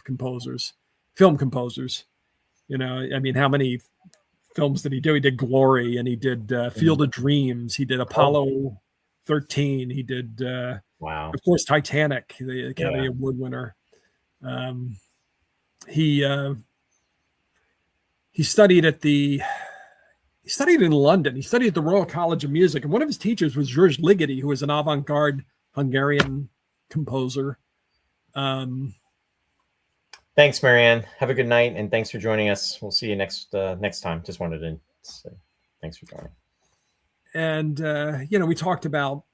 composers, film composers. How many films did he do? He did Glory, and he did Field of Dreams. He did Apollo 13. He did, wow, of course, Titanic, the Academy Award winner. He studied he studied in London. He studied at the Royal College of Music, and one of his teachers was George Ligeti, who was an avant-garde Hungarian composer. Thanks, Marianne. Have a good night, and thanks for joining us. We'll see you next time. Just wanted to say thanks for joining. And we talked about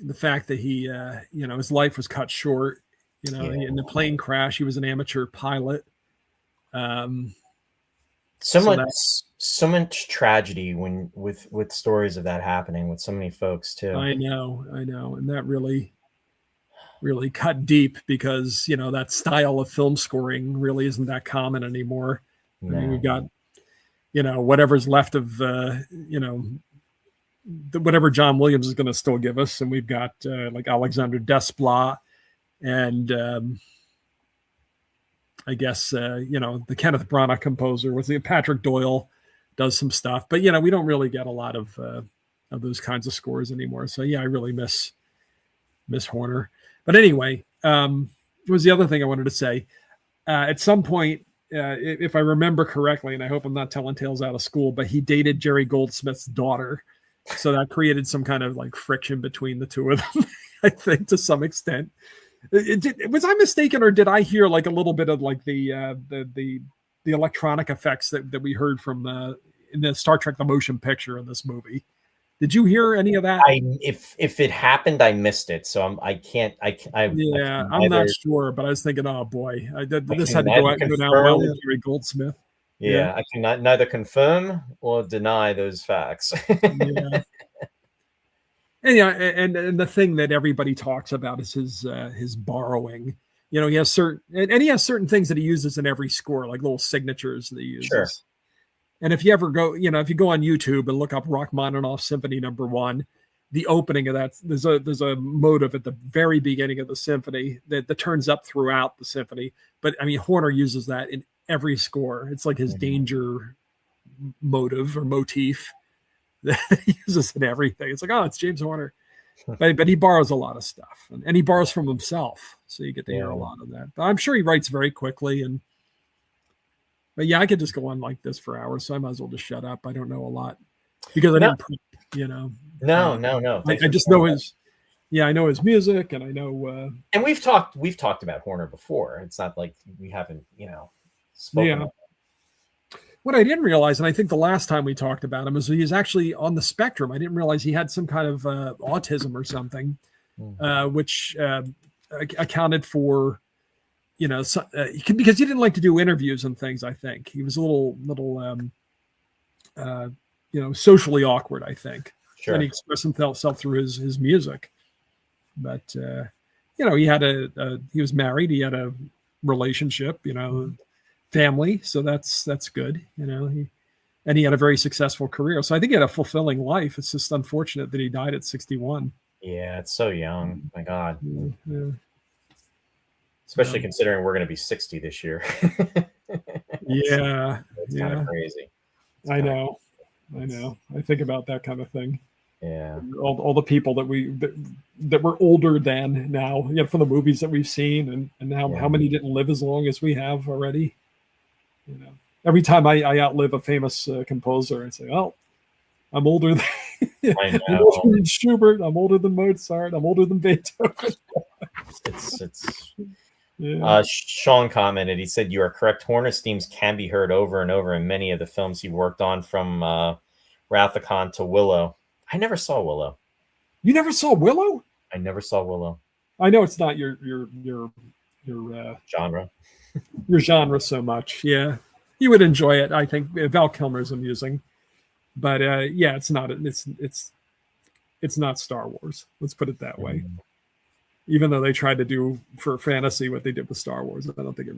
the fact that he, his life was cut short. In the plane crash, he was an amateur pilot. So much tragedy with stories of that happening with so many folks too. I know, and that really cut deep because that style of film scoring really isn't that common anymore. No. I mean, we've got whatever's left of whatever John Williams is going to still give us, and we've got like Alexander Desplat and I guess the Kenneth Branagh composer was Patrick Doyle does some stuff, but we don't really get a lot of those kinds of scores anymore. So I really miss Horner. But anyway, what was the other thing I wanted to say? At some point, if I remember correctly, and I hope I'm not telling tales out of school, but he dated Jerry Goldsmith's daughter, so that created some kind of like friction between the two of them. I think to some extent. Was I mistaken, or did I hear like a little bit of like the electronic effects that we heard from in the Star Trek: The Motion Picture in this movie? Did you hear any of that? If it happened, I missed it, so I'm not sure, but I was thinking, oh boy, this had to go down well with Jerry Goldsmith. Yeah, I cannot neither confirm or deny those facts. Yeah. And the thing that everybody talks about is his borrowing. He has certain things that he uses in every score, like little signatures that he uses. Sure. And if you ever go, if you go on YouTube and look up Rachmaninoff Symphony No. 1, the opening of that, there's a motive at the very beginning of the symphony that turns up throughout the symphony. But I mean, Horner uses that in every score. It's like his danger motive or motif that he uses in everything. It's like, oh, it's James Horner. But he borrows a lot of stuff, and he borrows from himself. So you get to hear a lot of that. But I'm sure he writes very quickly. But I could just go on like this for hours, so I might as well just shut up. I don't know a lot because I didn't, No. I just know I know his music, and I know. And we've talked about Horner before. It's not like we haven't, spoken about him. What I didn't realize, and I think the last time we talked about him, is he's actually on the spectrum. I didn't realize he had some kind of autism or something, which accounted for. Because he didn't like to do interviews and things. I think he was a little, socially awkward. I think, sure. And he expressed himself through his music. But he had he was married. He had a relationship. Family. So that's good. He had a very successful career. So I think he had a fulfilling life. It's just unfortunate that he died at 61. Yeah, it's so young. My God. Yeah. Especially considering we're going to be 60 this year. It's kind of crazy. I know. I think about that kind of thing. Yeah. All the people that we're older than now, from the movies that we've seen, and how many didn't live as long as we have already. Every time I outlive a famous composer, I say, "Oh, I'm older than I'm older than Schubert. I'm older than Mozart. I'm older than Beethoven." Sean commented. He said, "You are correct. Horner's themes can be heard over and over in many of the films he worked on, from Wrath of Khan to Willow." I never saw Willow. You never saw Willow? I never saw Willow. I know it's not your genre. Your genre so much. Yeah, you would enjoy it. I think Val Kilmer's amusing, but it's not. It's not Star Wars. Let's put it that way. Even though they tried to do for fantasy what they did with Star Wars, I don't think it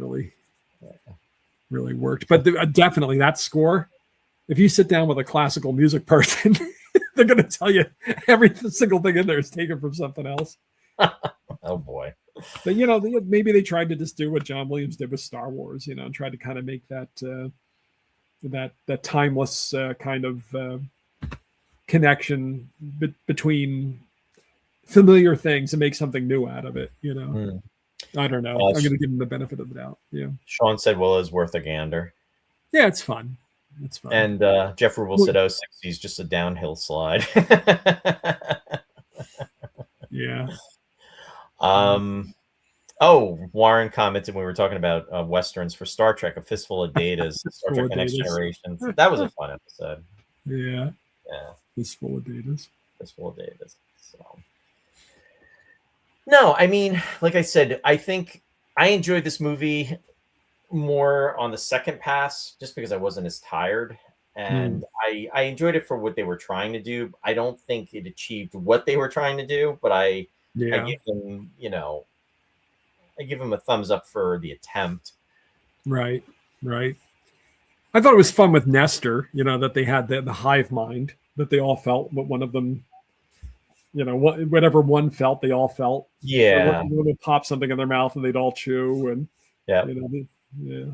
really worked. But definitely that score. If you sit down with a classical music person, they're going to tell you every single thing in there is taken from something else. Oh boy! But maybe they tried to just do what John Williams did with Star Wars, and tried to kind of make that that timeless kind of connection between familiar things and make something new out of it. I don't know. I'm going to give him the benefit of the doubt. Yeah. Sean said Willow's worth a gander. Yeah, it's fun. It's fun. And Jeff Rubel said, 60 is just a downhill slide. Yeah. Warren commented when we were talking about westerns for Star Trek, A Fistful of Datas, Star Trek: The Next Generation. That was a fun episode. Yeah. Fistful of Datas. So No, I mean, like I said, I think I enjoyed this movie more on the second pass just because I wasn't as tired. Mm, And I enjoyed it for what they were trying to do. I don't think it achieved what they were trying to do, but I yeah, give them, I give them a thumbs up for the attempt. right, right. I thought it was fun with Nestor, that they had the hive mind that they all felt, but one of them, whatever one felt, they all felt. Or Yeah. one would pop something in their mouth and they'd all chew, and Yeah. you know, yeah.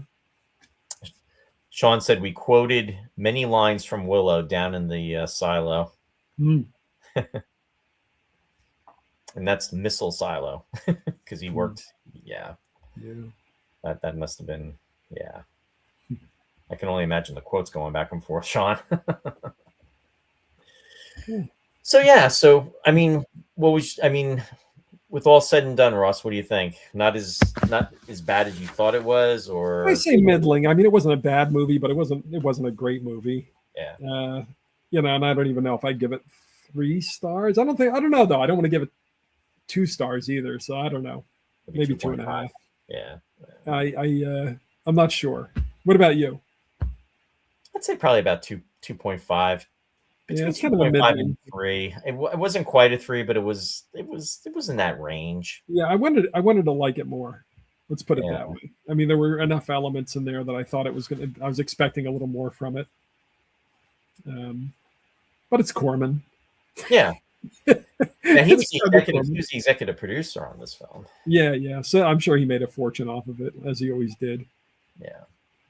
Sean said we quoted many lines from Willow down in the silo, Mm, and that's the missile silo because he mm, worked. Yeah, yeah. that must have been. Yeah, I can only imagine the quotes going back and forth, Sean. Yeah. So yeah, so I mean, I mean, with all said and done, Ross, what do you think? Not as bad as you thought it was, I or say middling. I mean, it wasn't a bad movie, but it wasn't a great movie. yeah, Uh, and I don't even know if I'd give it 3 stars. I don't know though. I don't want to give it 2 stars either. So I don't know. maybe Maybe two two point and a five. half. Yeah, I'm not sure. What about you? I'd say probably about 2.5. Yeah, Between it's kind of a 2.5 and middling. 3. It wasn't quite a 3, but it was in that range. Yeah, I wanted to like it more. Let's put it Yeah. that way. I mean, there were enough elements in there that I thought it was gonna. I was expecting a little more from it. Um, but it's Corman. Yeah. Now It's Trevor Corman. he was the executive producer on this film. Yeah, yeah. So I'm sure he made a fortune off of it, as he always did. Yeah.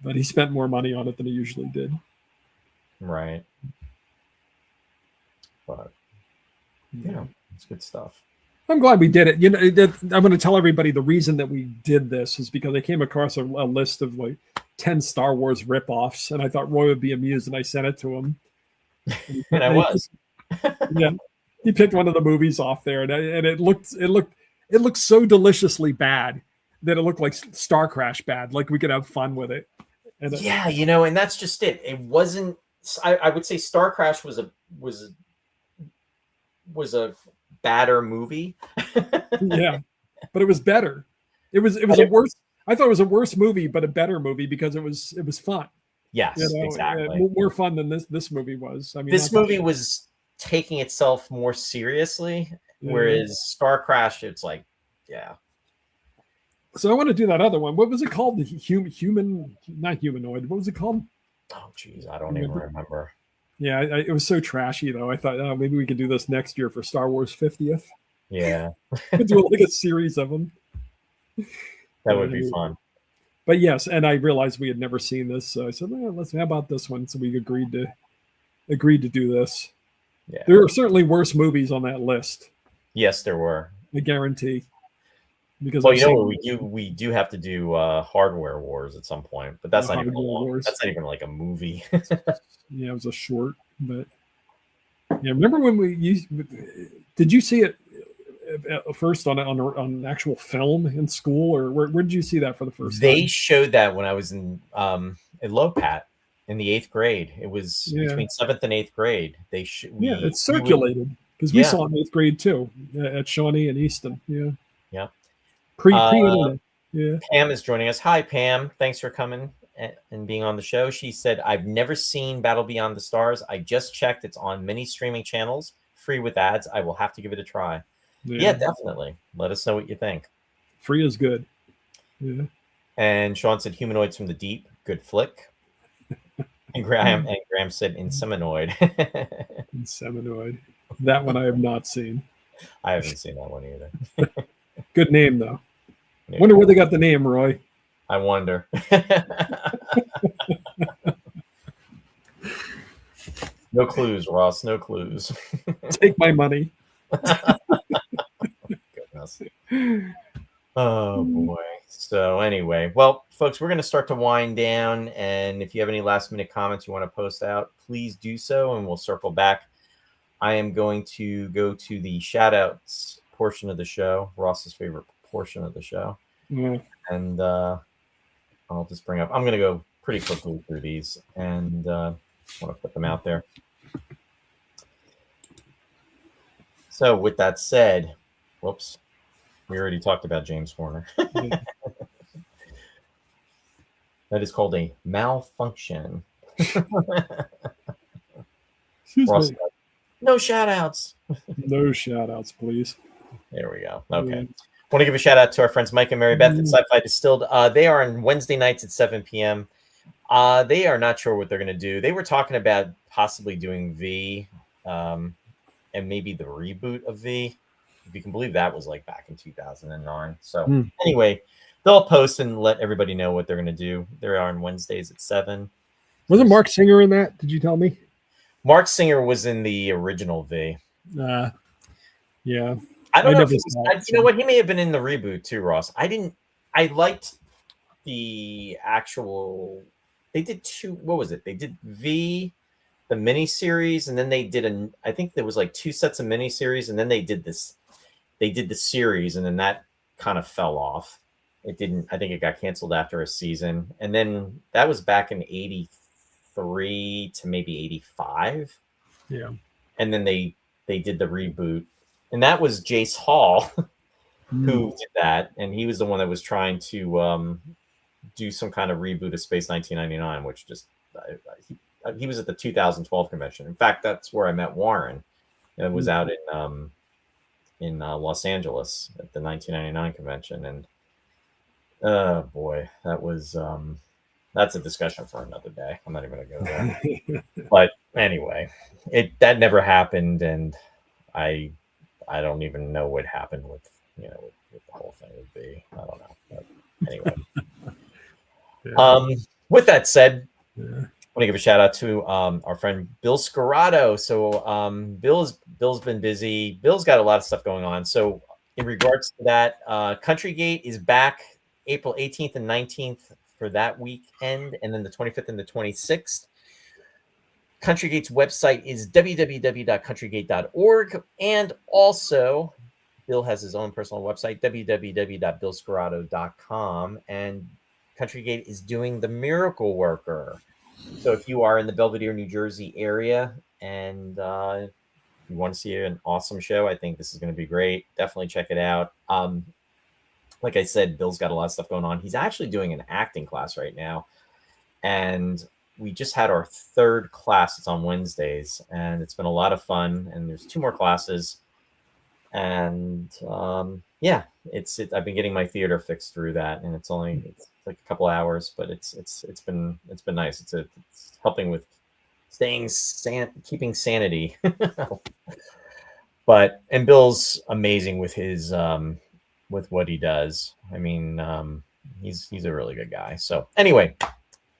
But he spent more money on it than he usually did. Right. But Yeah. it's good stuff. I'm glad we did it. I'm going to tell everybody the reason that we did this is because I came across a list of like 10 Star Wars ripoffs, and I thought Roy would be amused, and I sent it to him. And I was. Yeah, he picked one of the movies off there, and it looked so deliciously bad that it looked like Star Crash bad. Like we could have fun with it. And Yeah, and that's just it. It wasn't. I would say Star Crash was a badder movie. yeah, but it was better. It was a worse. I thought it was a worse movie, but a better movie because it was fun. Yes, exactly. More fun than this movie was. I mean, This movie was taking itself more seriously, whereas Star Crash, it's like, yeah. So I want to do that other one. What was it called? The human, not humanoid. What was it called? Oh, geez, I don't even remember. Yeah, it was so trashy though. I thought, oh, maybe we could do this next year for Star Wars 50th. Yeah, We'd do like a series of them. that would be fun. But yes, and I realized we had never seen this, so I said, "Let's. How about this one?" So we agreed to do this. Yeah, There are certainly worse movies on that list. yes, there were. I guarantee. Because Well, we do have to do Hardware Wars at some point, but that's not even that's not even like a movie. Yeah, it was a short, but yeah. Remember when did you see it first on actual film in school, or where did you see that for the first time? They showed that when I was in Lopat in the 8th grade. It was between 7th and 8th grade. It's circulated because we saw it in 8th grade too at Shawnee and Easton. Yeah. Yeah. Pre-internet. Yeah. Pam is joining us. Hi, Pam. Thanks for coming and being on the show. She said, I've never seen Battle Beyond the Stars. I just checked. It's on many streaming channels, free with ads. I will have to give it a try. Yeah, definitely. Let us know what you think. Free is good. Yeah. And Sean said, Humanoids from the Deep. Good flick. And Graham said, Inseminoid. Inseminoid. That one I have not seen. I haven't seen that one either. Good name, though. Yeah. Wonder where they got the name, Roy. I wonder. No clues, Ross. No clues. Take my money. Goodness. Oh, boy. So anyway, well, folks, we're going to start to wind down. And if you have any last-minute comments you want to post out, please do so, and we'll circle back. I am going to go to the shout-outs portion of the show, Ross's favorite portion of the show. Yeah. And I'll just bring up, I'm going to go pretty quickly through these and want to put them out there. So with that said, whoops. We already talked about James Horner. That is called a malfunction. Excuse me. No shout outs. No shout outs, please. There we go. Okay. Yeah. Want to give a shout out to our friends Mike and Mary Beth at Sci-Fi Distilled. They are on Wednesday nights at 7 p.m. They are not sure what they're going to do. They were talking about possibly doing V and maybe the reboot of V. If you can believe that was like back in 2009. So anyway, they'll post and let everybody know what they're going to do. They're on Wednesdays at 7. Wasn't Mark Singer in that? Did you tell me? Mark Singer was in the original V. Yeah. I don't know if you know what, he may have been in the reboot too, Ross. I liked the actual. They did two. What was it? They did V, the miniseries, and then they did I think there was like 2 sets of miniseries, and then they did this. They did the series, and then that kind of fell off. It didn't. I think it got canceled after a season, and then that was back in '83 to maybe '85. Yeah, and then they did the reboot. And that was Jace Hall who did that. And he was the one that was trying to do some kind of reboot of Space 1999, which just, he was at the 2012 convention. In fact, that's where I met Warren. It was out in Los Angeles at the 1999 convention. And oh boy, that was, that's a discussion for another day. I'm not even going to go there. But anyway, that never happened. And I don't even know what happened with the whole thing would be. I don't know. But anyway. With that said, I want to give a shout out to our friend Bill Scorado. So Bill's been busy. Bill's got a lot of stuff going on. So in regards to that, Country Gate is back April 18th and 19th for that weekend, and then the 25th and the 26th. Countrygate's website is www.countrygate.org, and also Bill has his own personal website, www.billscorado.com, and Countrygate is doing The Miracle Worker. So if you are in the Belvedere, New Jersey area and you want to see an awesome show, I think this is going to be great. Definitely check it out. Like I said, Bill's got a lot of stuff going on. He's actually doing an acting class right now, and we just had our 3rd class. It's on Wednesdays, and it's been a lot of fun. And there's 2 more classes. And I've been getting my theater fixed through that, and it's like a couple hours, but it's been nice. It's helping with keeping sanity. And Bill's amazing with his with what he does. I mean, he's a really good guy. So anyway,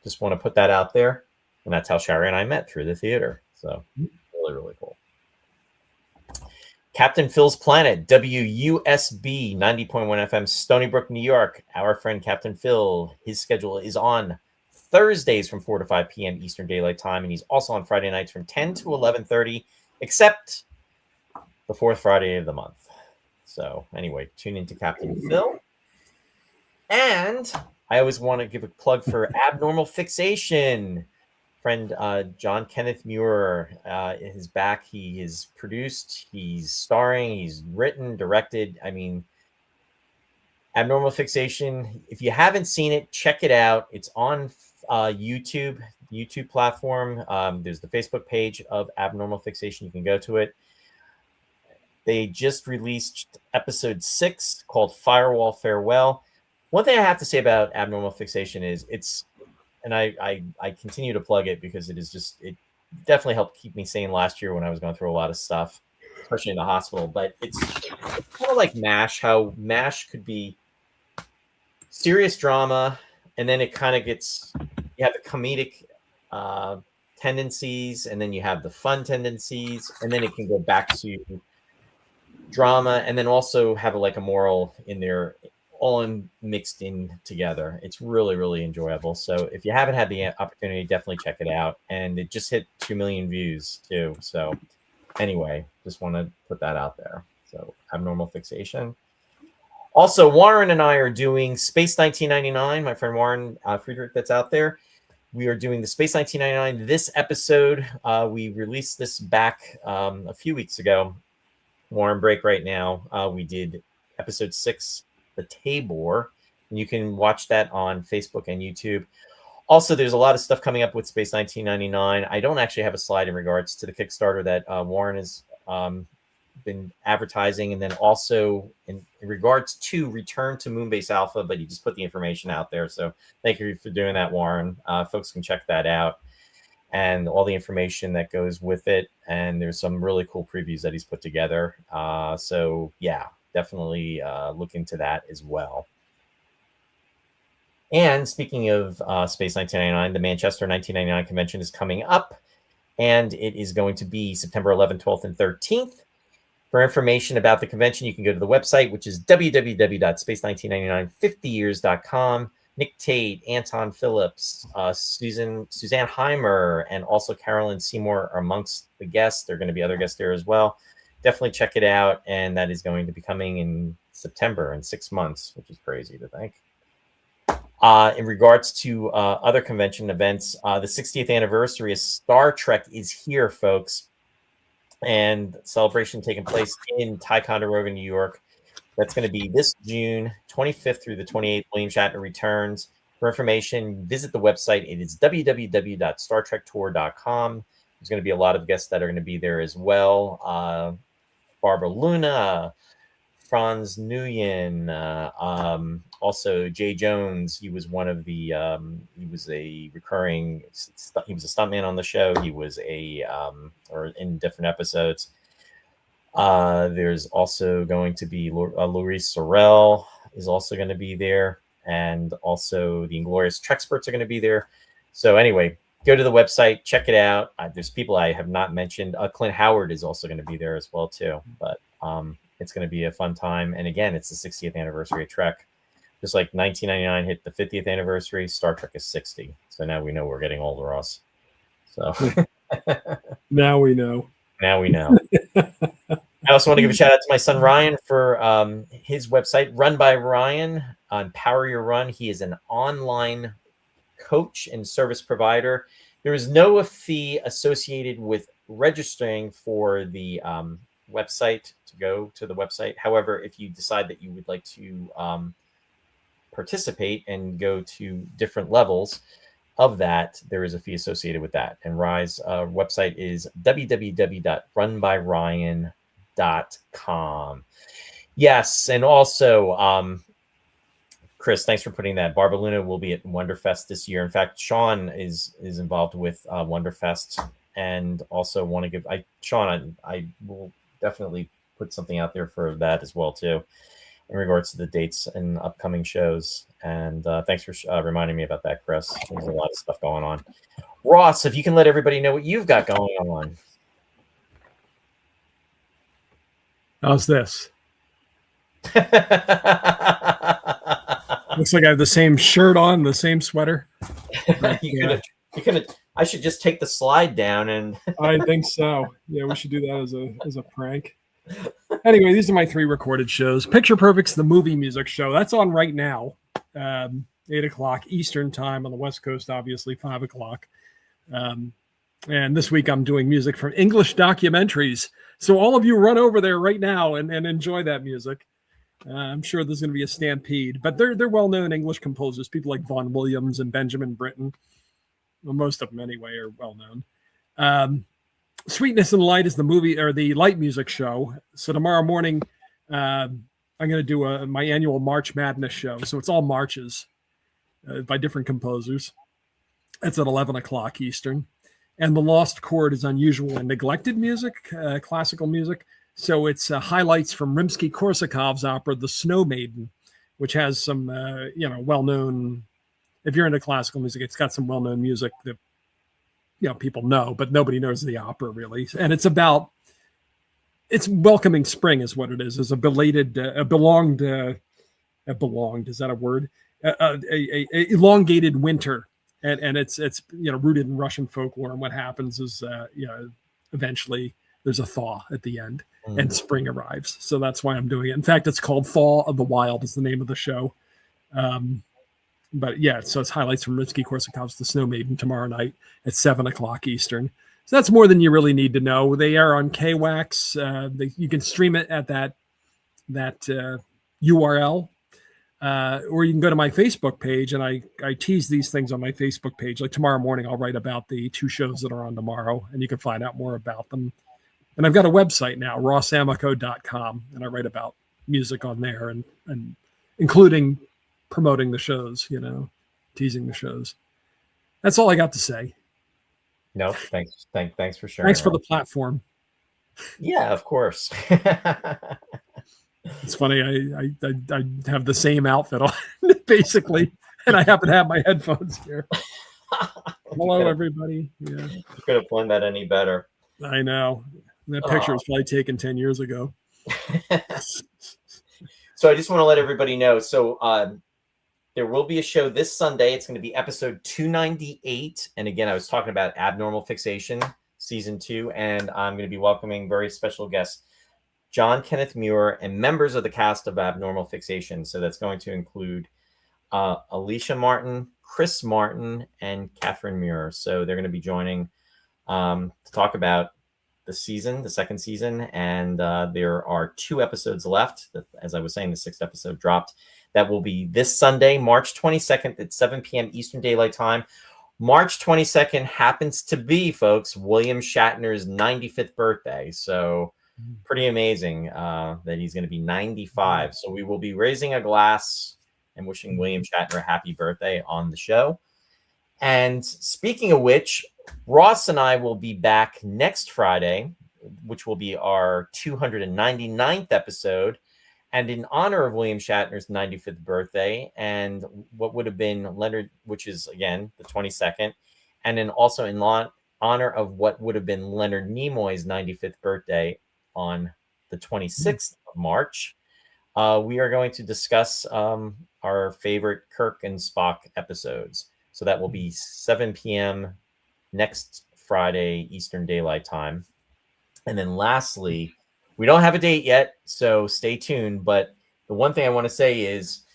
just want to put that out there. And that's how Shari and I met, through the theater. So really, really cool. Captain Phil's Planet, WUSB 90.1 FM, Stony Brook, New York. Our friend Captain Phil, his schedule is on Thursdays from 4 to 5 p.m. Eastern Daylight Time. And he's also on Friday nights from 10 to 11:30, except the 4th Friday of the month. So anyway, tune into Captain Phil. And I always want to give a plug for Abnormal Fixation. Friend John Kenneth Muir is back. He is produced, he's starring, he's written, directed. I mean, Abnormal Fixation, if you haven't seen it, check it out. It's on YouTube platform. There's the Facebook page of Abnormal Fixation. You can go to it. They just released episode 6 called Firewall Farewell. One thing I have to say about Abnormal Fixation is and I continue to plug it because it definitely helped keep me sane last year when I was going through a lot of stuff, especially in the hospital. But it's kind of like MASH, how MASH could be serious drama, and then it kind of gets, you have the comedic tendencies, and then you have the fun tendencies, and then it can go back to drama, and then also have a moral in there, all mixed in together. It's really, really enjoyable. So if you haven't had the opportunity, definitely check it out. And it just hit 2 million views too. So anyway, just want to put that out there. So Abnormal Fixation. Also, Warren and I are doing Space 1999. My friend Warren Friedrich that's out there. We are doing the Space 1999. This episode, we released this back a few weeks ago. We're on break right now. We did episode 6, The Tabor. And you can watch that on Facebook and YouTube. Also, there's a lot of stuff coming up with Space 1999. I don't actually have a slide in regards to the Kickstarter that Warren has been advertising, and then also in regards to Return to Moonbase Alpha, but he just put the information out there. So thank you for doing that, Warren. Folks can check that out and all the information that goes with it. And there's some really cool previews that he's put together. So yeah, definitely look into that as well. And speaking of Space 1999, the Manchester 1999 convention is coming up, and it is going to be September 11th, 12th, and 13th. For information about the convention, you can go to the website, which is www.space199950years.com. Nick Tate, Anton Phillips, Suzanne Heimer, and also Carolyn Seymour are amongst the guests. There are going to be other guests there as well. Definitely check it out, and that is going to be coming in September in 6 months, which is crazy to think. In regards to other convention events, the 60th anniversary of Star Trek is here, folks. And celebration taking place in Ticonderoga, New York. That's going to be this June 25th through the 28th. William Shatner returns. For information, visit the website. It is www.startrektour.com. There's going to be a lot of guests that are going to be there as well. Barbara Luna, Franz Nguyen, also Jay Jones. He was one of the he was a recurring, he was a stuntman on the show. He was or in different episodes. There's also going to be Louise Sorel is also going to be there, and also the Inglorious Treksperts are going to be there. So anyway, go to the website, check it out. There's people I have not mentioned. Clint Howard is also going to be there as well too. But it's going to be a fun time. And again, it's the 60th anniversary of Trek. Just like 1999 hit the 50th anniversary, Star Trek is 60. So now we know we're getting older, Ross. So now we know. Now we know. I also want to give a shout out to my son Ryan for his website, Run by Ryan on Power Your Run. He is an online coach and service provider. There is no fee associated with registering for the website to go to the website. However, if you decide that you would like to participate and go to different levels of that, there is a fee associated with that. And Rye's website is www.runbyryan.com. Yes, and also Chris, thanks for putting that. Barbara Luna will be at Wonderfest this year. In fact, Sean is involved with Wonderfest, and also want to give Sean, I will definitely put something out there for that as well too, in regards to the dates and upcoming shows. And thanks for reminding me about that, Chris. There's a lot of stuff going on. Ross, if you can let everybody know what you've got going on. How's this? Looks like I have the same shirt on, the same sweater. But, you could have. I should just take the slide down and. I think so. Yeah, we should do that as a prank. Anyway, these are my 3 recorded shows. Picture Perfect's the movie music show. That's on right now, 8 o'clock Eastern time on the West Coast, obviously 5 o'clock. And this week I'm doing music from English documentaries. So all of you run over there right now and enjoy that music. I'm sure there's going to be a stampede, but they're well-known English composers, people like Vaughan Williams and Benjamin Britten. Well, most of them anyway are well-known. Sweetness and Light is the movie or the light music show. So tomorrow morning, I'm going to do my annual March Madness show. So it's all marches by different composers. That's at 11 o'clock Eastern. And the Lost Chord is unusual and neglected music, classical music. So it's highlights from Rimsky-Korsakov's opera, The Snow Maiden, which has some, well-known, if you're into classical music, it's got some well-known music that, people know, but nobody knows the opera really. And it's welcoming spring is what it is. It's a belated, belonged, is that a word? A elongated winter. And it's rooted in Russian folklore. And what happens is, eventually there's a thaw at the end and spring arrives. So that's why I'm doing it. In fact, it's called Thaw of the Wild is the name of the show. But yeah, so it's highlights from Rimsky-Korsakov's The Snow Maiden tomorrow night at 7 o'clock Eastern. So that's more than you really need to know. They are on KWAX. You can stream it at that URL. Or you can go to my Facebook page, and I tease these things on my Facebook page. Like tomorrow morning, I'll write about the 2 shows that are on tomorrow, and you can find out more about them. And I've got a website now, rossamico.com, and I write about music on there, and including promoting the shows, teasing the shows. That's all I got to say. No, thanks for sharing. Thanks for the platform. Yeah, of course. It's funny. I have the same outfit on basically, and I happen to have my headphones here. Hello, everybody. Yeah, could have planned that any better. I know. That picture was probably taken 10 years ago. So I just want to let everybody know. So there will be a show this Sunday. It's going to be episode 298. And again, I was talking about Abnormal Fixation season 2, and I'm going to be welcoming very special guests, John Kenneth Muir, and members of the cast of Abnormal Fixation. So that's going to include Alicia Martin, Chris Martin, and Catherine Muir. So they're going to be joining to talk about the second season. And there are 2 episodes left. As I was saying, the 6th episode dropped. That will be this Sunday, March 22nd at 7 p.m. Eastern Daylight Time. March 22nd happens to be, folks, William Shatner's 95th birthday. So pretty amazing that he's going to be 95. So we will be raising a glass and wishing William Shatner a happy birthday on the show. And speaking of which, Ross and I will be back next Friday, which will be our 299th episode. And in honor of William Shatner's 95th birthday, and what would have been Leonard, which is, again, the 22nd, and then also in honor of what would have been Leonard Nimoy's 95th birthday on the 26th of March, we are going to discuss our favorite Kirk and Spock episodes. So that will be 7 p.m. next Friday, Eastern Daylight Time. And then lastly, we don't have a date yet, so stay tuned. But the one thing I want to say is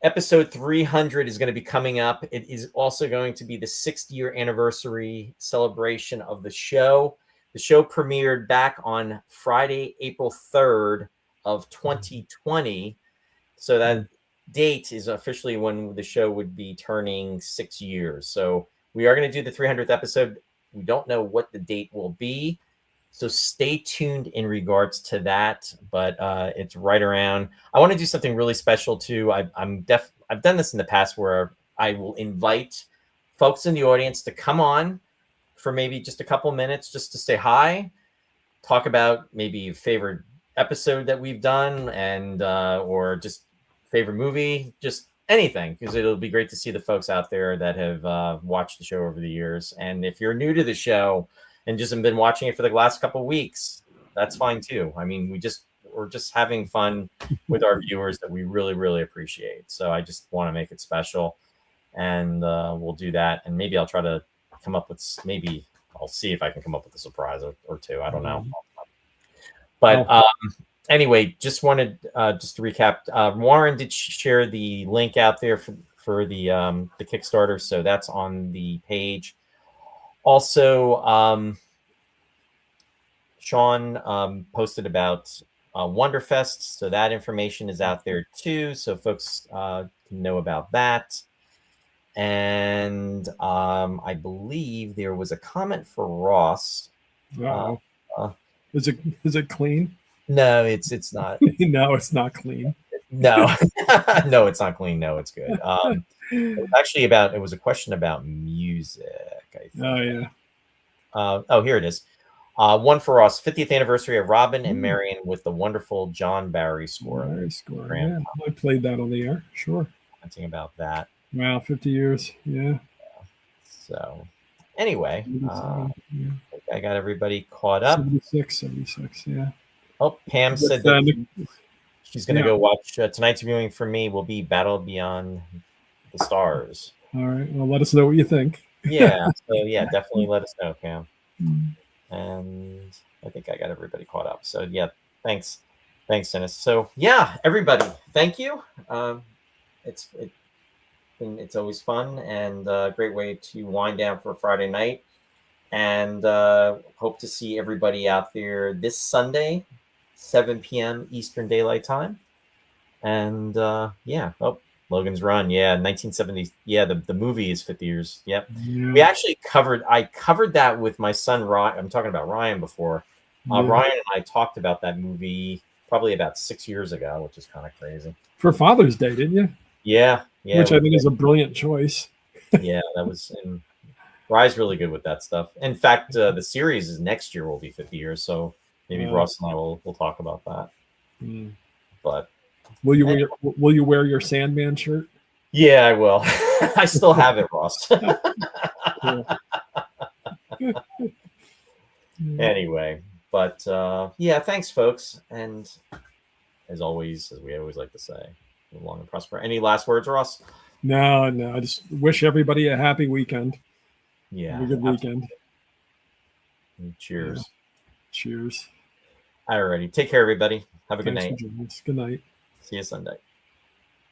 episode 300 is going to be coming up. It is also going to be the 6th-year anniversary celebration of the show. The show premiered back on Friday, April 3rd of 2020. So that date is officially when the show would be turning 6 years. So we are going to do the 300th episode. We don't know what the date will be. So stay tuned in regards to that, but it's right around. I want to do something really special too. I've done this in the past where I will invite folks in the audience to come on for maybe just a couple minutes, just to say hi, talk about maybe favorite episode that we've done, and or just favorite movie, just anything, because it'll be great to see the folks out there that have watched the show over the years. And if you're new to the show and just have been watching it for the last couple of weeks, that's fine too. I mean, we're just having fun with our viewers that we really, really appreciate. So I just want to make it special, and we'll do that. And maybe I'll try to come up with, maybe I'll see if I can come up with a surprise or 2. I don't know. But anyway, just wanted just to recap. Warren did share the link out there for the Kickstarter, so that's on the page. Also, Sean posted about Wonderfest, so that information is out there too, so folks can know about that. And I believe there was a comment for Ross. Is it clean? No, it's not. No, it's not clean. No, no, it's not clean. No, it's good. It was actually it was a question about music, I think. Oh, yeah. Here it is. One for us, 50th anniversary of Robin and Marion with the wonderful John Barry score. Yeah, I played that on the air. Sure. Something about that. Wow, 50 years. Yeah. So anyway, yeah. I got everybody caught up. 76, yeah. Oh, Pam said that she's going to go watch tonight's viewing for me will be Battle Beyond the Stars. All right. Well, let us know what you think. Yeah. So yeah, definitely let us know, Pam. And I think I got everybody caught up. So yeah, thanks, Dennis. So yeah, everybody, thank you. It's always fun and a great way to wind down for a Friday night. And hope to see everybody out there this Sunday, 7 p.m. Eastern Daylight Time. And yeah, oh, Logan's Run, yeah, 1970. Yeah, the movie is 50 years. Yep. Yeah. We actually I covered that with my son Ryan. I'm talking about Ryan before. Yeah. Ryan and I talked about that movie probably about 6 years ago, which is kind of crazy. For Father's Day, didn't you? Yeah, yeah. Which I think is a brilliant choice. Yeah, that was. And Rye's really good with that stuff. In fact, the series is next year will be 50 years, so maybe Ross and I will talk about that. Mm. But will you wear your Sandman shirt? Yeah, I will. I still have it, Ross. Anyway, but yeah, thanks, folks. And as always, as we always like to say, live long and prosper. Any last words, Ross? No. I just wish everybody a happy weekend. Yeah. Have a good weekend. Cheers. Yeah. Cheers. Alrighty. Take care, everybody. Have a good Thanks night. for joining us. Good night. See you Sunday.